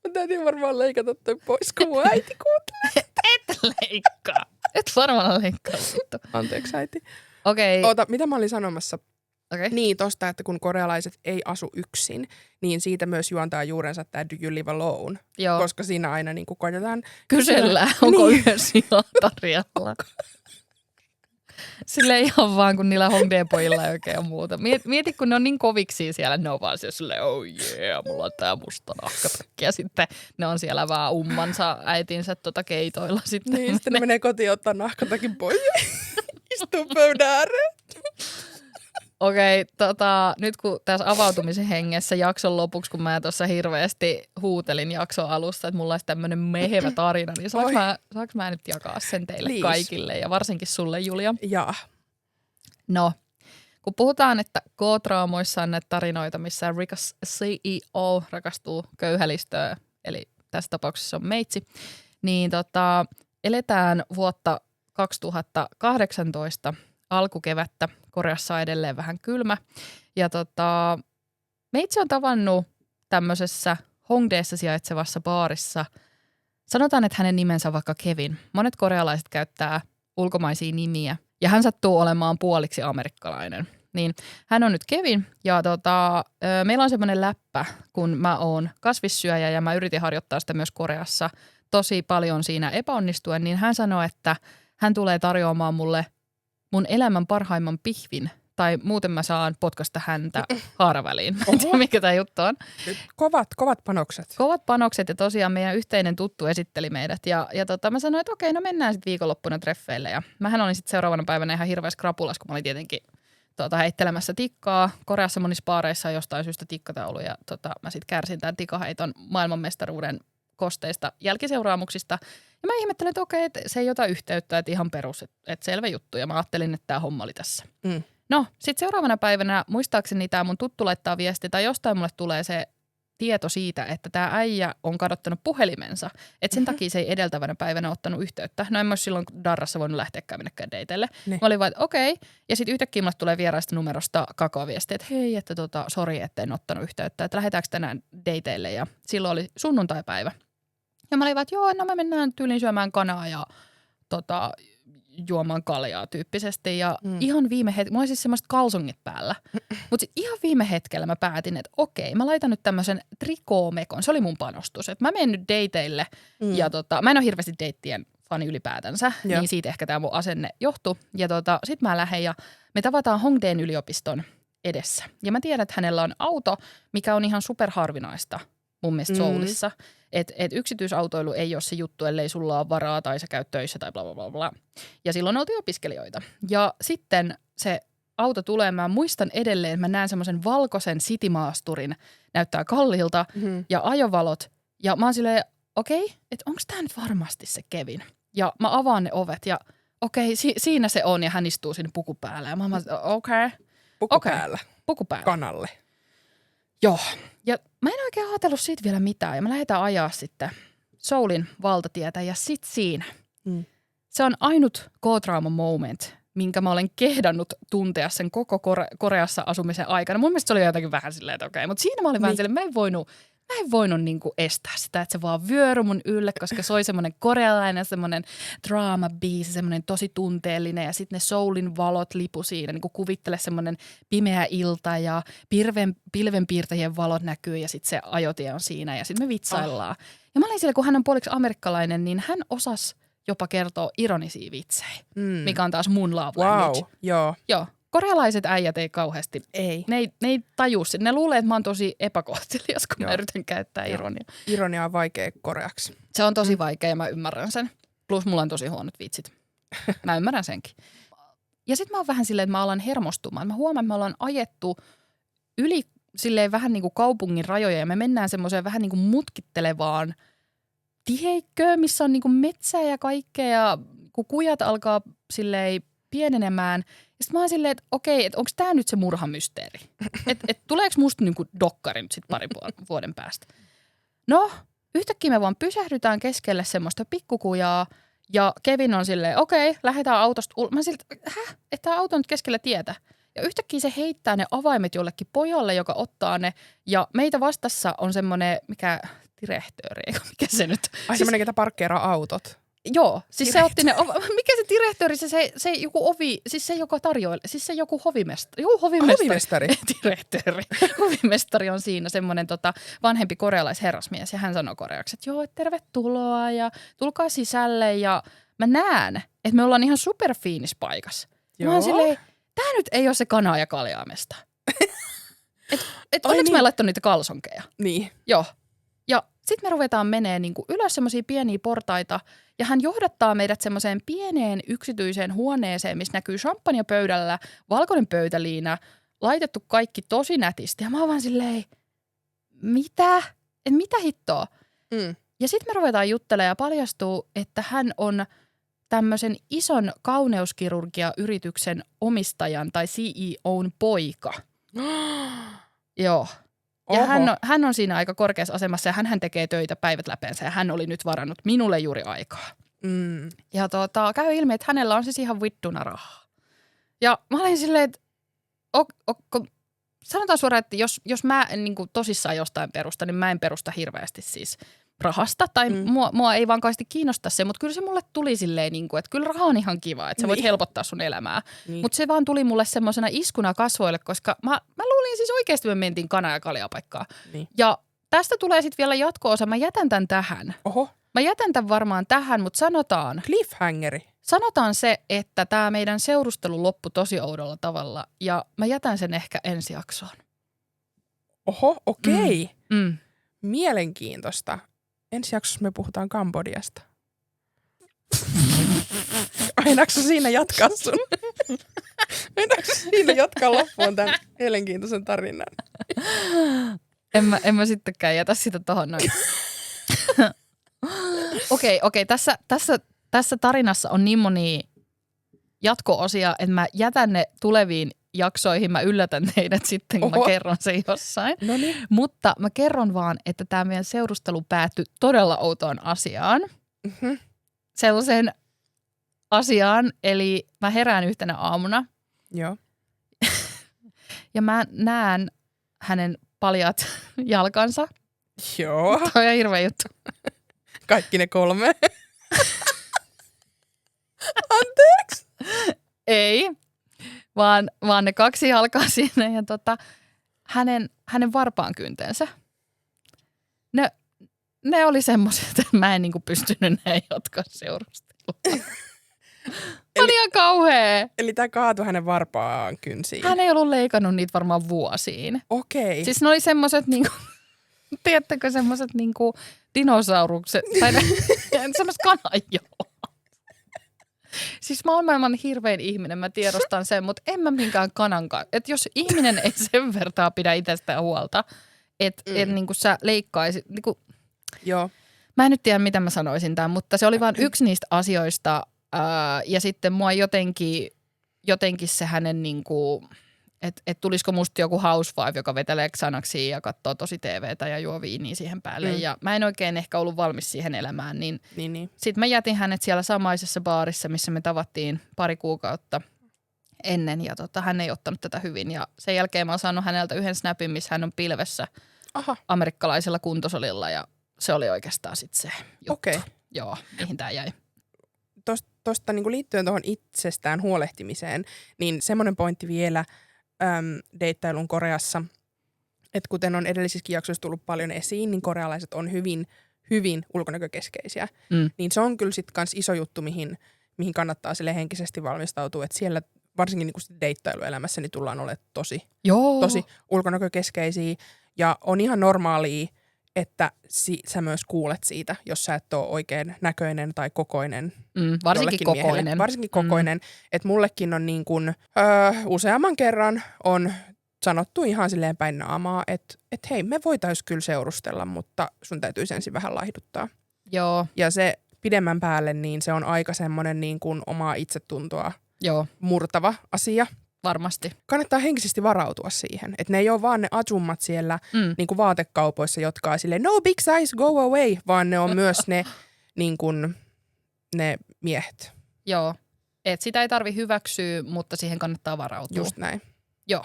Mä täytyy varmaan leikata toi pois, kun mun äiti kuuntelee. Et leikkaa. Et varmaan leikkaa. Anteeksi, äiti. Okei. Oota, mitä mä olin sanomassa? Okay. Niin, tosta, että kun korealaiset ei asu yksin, niin siitä myös juontaa juurensa tämä Do You Live Alone? Joo. Koska siinä aina niin koitetaan kysellään, onko yhdessä tarjolla. Silleen ihan vaan, kun niillä Hongdae-pojilla ei oikein ole muuta. Mieti, kun ne on niin koviksi siellä, ne on vaan silleen, oh yeah, mulla on tää musta nahkatakki. Ja sitten ne on siellä vaan ummansa äitinsä keitoilla. Sitten niin, sitten ne menee kotiin ottaa nahkatakin pois. Istuu pöydän ääreen. Okei, nyt kun tässä avautumisen hengessä jakson lopuksi, kun mä tuossa hirveästi huutelin jakson alussa, että mulla olisi tämmöinen mehevä tarina, niin saanko mä nyt jakaa sen teille kaikille ja varsinkin sulle, Julia? Jaa. No, kun puhutaan, että K-draamoissa on näitä tarinoita, missä rikas CEO rakastuu köyhälistöön, eli tässä tapauksessa on meitsi, niin eletään vuotta 2018 alkukevättä. Koreassa on edelleen vähän kylmä. Ja meitsi on tavannut tämmöisessä Hongdaessa sijaitsevassa baarissa. Sanotaan, että hänen nimensä on vaikka Kevin. Monet korealaiset käyttää ulkomaisia nimiä. Ja hän sattuu olemaan puoliksi amerikkalainen. Niin hän on nyt Kevin. Ja meillä on semmoinen läppä, kun mä oon kasvissyöjä ja mä yritin harjoittaa sitä myös Koreassa tosi paljon siinä epäonnistuen. Niin hän sanoi, että hän tulee tarjoamaan mulle mun elämän parhaimman pihvin, tai muuten mä saan potkasta häntä haaraväliin. En tiedä, mikä tämä juttu on. Kovat panokset. Kovat panokset, ja tosiaan meidän yhteinen tuttu esitteli meidät. Ja mä sanoin, että okei, no mennään sitten viikonloppuna treffeille. Ja mähän olin sitten seuraavana päivänä ihan hirveässä krapulas, kun mä olin tietenkin heittelemässä tikkaa. Koreassa monissa baareissa on jostain syystä tikkataulu, ja mä sitten kärsin tämän tikaheiton maailmanmestaruuden kosteista jälkiseuraamuksista. Ja mä ihmettelin, että okei, että se ei ota yhteyttä, että ihan perus, että selvä juttu. Ja mä ajattelin, että tämä homma oli tässä. No, sitten seuraavana päivänä, muistaakseni tämä mun tuttu laittaa viesti, tai jostain mulle tulee se tieto siitä, että tämä äijä on kadottanut puhelimensa. Että sen takia se ei edeltävänä päivänä ottanut yhteyttä. No en mä olisi silloin darrassa voinut lähteäkään minnekään dateille. Mä olin vaan, että okei. Ja sitten yhtäkkiä mulle tulee vieraista numerosta kakaoviesti, että hei, että sori, että en ottanut yhteyttä. Että lähdetäänkö tänään dateille. Ja silloin oli sunnuntaipäivä. Ja mä olin vaan, että joo, no me mennään tyyliin syömään kanaa ja juomaan kaljaa tyyppisesti. Ja ihan viime hetkellä, mulla oli siis semmoiset kalsongit päällä. Mutta ihan viime hetkellä mä päätin, että okei, mä laitan nyt tämmöisen trikoomekon. Se oli mun panostus. Että mä menen nyt dateille ja mä en ole hirveästi deittien fani ylipäätänsä. Niin siitä ehkä tämä mun asenne johtuu. Ja sit mä lähden ja me tavataan Hongdaen yliopiston edessä. Ja mä tiedän, että hänellä on auto, mikä on ihan superharvinaista mun mielestä Soulissa. Että yksityisautoilu ei ole se juttu, ellei sulla ole varaa tai sä käyt töissä tai bla bla bla bla. Ja silloin oltiin opiskelijoita. Ja sitten se auto tulee, mä muistan edelleen, mä näen semmoisen valkoisen citymaasturin, näyttää kalliilta ja ajovalot. Ja mä oon silleen, okei, että onko tää nyt varmasti se Kevin? Ja mä avaan ne ovet ja okei, siinä se on ja hän istuu sinne puku päällä. Ja mä oon okei. Puku päällä. Kanalle. Joo. Ja mä en oikein ajatellut siitä vielä mitään. Ja mä lähdetään ajaa sitten Soulin valtatietä ja sit siinä. Se on ainut K-trauma moment, minkä mä olen kehdannut tuntea sen koko Koreassa asumisen aikana. Mun mielestä se oli jotakin vähän silleen, että okei. Mutta siinä mä olin vähän silleen, mä en voinut niinku estää sitä, että se vaan vyöry mun ylle, koska se oli semmoinen korealainen, semmoinen draama-biisi, semmoinen tosi tunteellinen ja sitten ne Soulin valot lipu siinä, niinku kuvittele semmoinen pimeä ilta ja pilvenpiirtäjien valot näkyy ja sitten se ajotie on siinä ja sitten me vitsaillaan. Ja mä olin siellä, kun hän on puoliksi amerikkalainen, niin hän osasi jopa kertoa ironisia vitsejä, mikä on taas mun love language. Joo. Korealaiset äijät ei kauheasti, ne ei tajua sitä. Ne luulee, että mä oon tosi epäkohtelias, kun mä yritän käyttää ironiaa. Ironia on vaikea koreaksi. Se on tosi vaikea ja mä ymmärrän sen. Plus mulla on tosi huonot vitsit. Mä ymmärrän senkin. Ja sit mä oon vähän silleen, että mä alan hermostumaan. Mä huomaan, että me ollaan ajettu yli silleen vähän niin kuin kaupungin rajoja ja me mennään semmoiseen vähän niin kuin mutkittelevaan tiheikköön, missä on niin kuin metsää ja kaikkea ja kun kujat alkaa silleen pienenemään. Ja sitten mä oon silleen, että okei, että onko tää nyt se murhamysteeri? Että tuleeko musta niinku dokkari nyt sit parin vuoden päästä? No, yhtäkkiä me vaan pysähdytään keskelle semmoista pikkukujaa ja Kevin on silleen, okei, lähdetään autosta ulos. Mä silleen, että tää auto on nyt keskellä tietä. Ja yhtäkkiä se heittää ne avaimet jollekin pojalle, joka ottaa ne. Ja meitä vastassa on semmoinen, direhtööri, mikä se nyt? Semmoinen, ketä parkkeeraa autot. Joo, siis se otti ne, mikä se direhtööri, se joku ovi, siis se joka tarjoilee, siis se joku hovimestari. Hovimestari? Direhtööri. Hovimestari on siinä semmoinen vanhempi korealaisherrasmies ja hän sanoo koreaksi, että joo, tervetuloa ja tulkaa sisälle ja mä näen, että me ollaan ihan superfiinis paikassa. Mä oon silleen, tää nyt ei ole se kanaa ja kaljaamesta. Onneksi mä en laittanut niitä kalsonkeja. Niin. Joo. Ja sitten me ruvetaan menee niinku ylös semmoisia pieniä portaita ja hän johdattaa meidät semmoiseen pieneen yksityiseen huoneeseen, missä näkyy champagne pöydällä, valkoinen pöytäliina, laitettu kaikki tosi nätisti. Ja mä oon vaan silleen, mitä? Et mitä hittoa? Ja sitten me ruvetaan juttelemaan ja paljastuu, että hän on tämmöisen ison kauneuskirurgia-yrityksen omistajan tai CEOn poika. Joo. Ja hän on siinä aika korkeassa asemassa ja hän tekee töitä päivät läpeensä ja hän oli nyt varannut minulle juuri aikaa. Ja käy ilmi, että hänellä on siis ihan vittuna rahaa. Ja mä olin silleen, että sanotaan suoraan, että jos mä niin kuin tosissaan jostain perusta, niin mä en perusta hirveästi siis rahasta. Tai mua ei vaan kauheasti kiinnosta se, mutta kyllä se mulle tuli silleen, niin kuin, että kyllä raha on ihan kiva, että sä voit helpottaa sun elämää. Mutta se vaan tuli mulle semmoisena iskuna kasvoille, koska mä luulin siis oikeasti, me mentiin kana- ja kaljapaikkaa. Ja tästä tulee sitten vielä jatko-osa. Mä jätän tämän tähän. Oho. Mä jätän tämän varmaan tähän, mutta sanotaan. Cliffhangeri. Sanotaan se, että tämä meidän seurustelu loppui tosi oudolla tavalla ja mä jätän sen ehkä ensi jaksoon. Oho, okei. Mielenkiintoista. Ensi jaksossa me puhutaan Kambodjasta. Ainaako siinä jatkaa sun? Ainaako siinä jatkaa loppuun tämän mielenkiintoisen tarinan? En mä sittenkään jätä sitä tohon noin. Okei, tässä tarinassa on niin monia jatko-osia, että mä jätän ne tuleviin jaksoihin. Mä yllätän teidät sitten, kun mä kerron sen jossain. Noniin. Mutta mä kerron vaan, että tämä meidän seurustelu päättyi todella outoon asiaan. Mm-hmm. Sellaiseen asiaan, eli mä herään yhtenä aamuna. Joo. Ja mä näen hänen paljaat jalkansa. Joo. Toi on hirveä juttu. Kaikki ne 3. Anteeksi. Ei, vaan ne 2 jalkaa siinä ja hänen varpaankyntensä. Ne oli semmoiset, että mä en niinku pystynyt näin jatkaa seurustelua. Oli ihan kauhea. Eli tää kaatui hänen varpaan kynsiin. Hän ei ollut leikannut niitä varmaan vuosiin. Okei. Siis ne oli semmoiset niinku, tiedättekö semmoiset niinku dinosaurukset, tai semmoiset kananjoa. Siis mä oon maailman hirvein ihminen, mä tiedostan sen, mutta en mä minkään kanankaan. Että jos ihminen ei sen vertaa pidä itsestään huolta, että niinku sä leikkaisit, niinku, Joo. mä en nyt tiedä mitä mä sanoisin tämän, mutta se oli vain yksi niistä asioista ja sitten mua jotenkin se hänen niinku, että tulisiko musta joku housewife, joka vetelee Xanaxia ja katsoo tosi TVtä ja juo viiniä siihen päälle. Ja mä en oikein ehkä ollut valmis siihen elämään, niin. Sitten mä jätin hänet siellä samaisessa baarissa, missä me tavattiin pari kuukautta ennen ja hän ei ottanut tätä hyvin. Ja sen jälkeen mä oon saanut häneltä yhden snapin, missä hän on pilvessä amerikkalaisella kuntosalilla ja se oli oikeastaan sitten se juttu. Okei. Joo, mihin tää jäi. Tuosta niin liittyen tuohon itsestään huolehtimiseen, niin semmoinen pointti vielä deittailun Koreassa, että kuten on edellisissäkin jaksoissa tullut paljon esiin, niin korealaiset on hyvin, hyvin ulkonäkökeskeisiä. Niin se on kyllä sitten kans iso juttu, mihin kannattaa sille henkisesti valmistautua, että siellä varsinkin niin deittailuelämässä niin tullaan olemaan tosi ulkonäkökeskeisiä ja on ihan normaalia, että sä myös kuulet siitä, jos sä et ole oikein näköinen tai kokoinen. Varsinkin kokoinen. Varsinkin kokoinen. Että mullekin on niin kuin, useamman kerran on sanottu ihan silleen päin naamaa, että hei, me voitaisiin kyllä seurustella, mutta sun täytyisi ensin vähän laihduttaa. Joo. Ja se pidemmän päälle, niin se on aika semmoinen niin kuin omaa itsetuntoa murtava asia. Varmasti. Kannattaa henkisesti varautua siihen, että ne ei ole vaan ne ajummat siellä niin kuin vaatekaupoissa, jotka on silleen no big size, go away, vaan ne on myös ne, niin kuin, ne miehet. Joo, että sitä ei tarvi hyväksyä, mutta siihen kannattaa varautua. Just näin. Joo.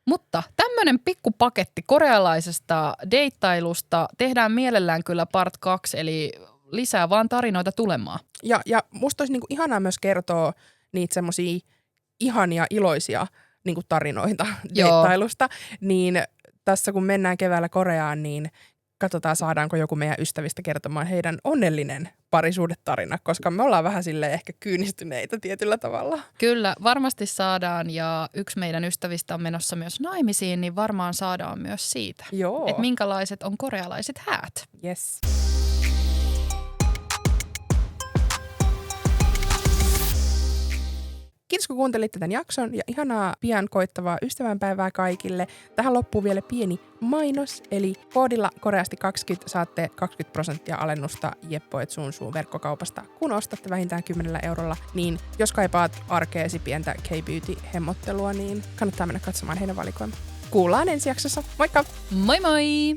Mutta tämmöinen pikkupaketti korealaisesta deittailusta tehdään mielellään kyllä part 2, eli lisää vaan tarinoita tulemaan. Ja musta olisi niinku ihanaa myös kertoa niitä semmosia ihania, iloisia niinku tarinoita deittailusta. Niin tässä kun mennään keväällä Koreaan, niin katsotaan saadaanko joku meidän ystävistä kertomaan heidän onnellinen parisuhdetarina, koska me ollaan vähän silleen ehkä kyynistyneitä tietyllä tavalla. Kyllä, varmasti saadaan ja yksi meidän ystävistä on menossa myös naimisiin, niin varmaan saadaan myös siitä. Joo. Että minkälaiset on korealaiset häät. Yes. Kiitos kun kuuntelitte tämän jakson ja ihanaa pian koittavaa ystävänpäivää kaikille. Tähän loppuu vielä pieni mainos, eli koodilla Koreasti 20 saatte 20% alennusta Jeppoet Sunsuun verkkokaupasta, kun ostatte vähintään 10 €. Niin jos kaipaat arkeesi pientä K-Beauty-hemmottelua, niin kannattaa mennä katsomaan heidän valikoimaan. Kuullaan ensi jaksossa. Moikka! Moi moi!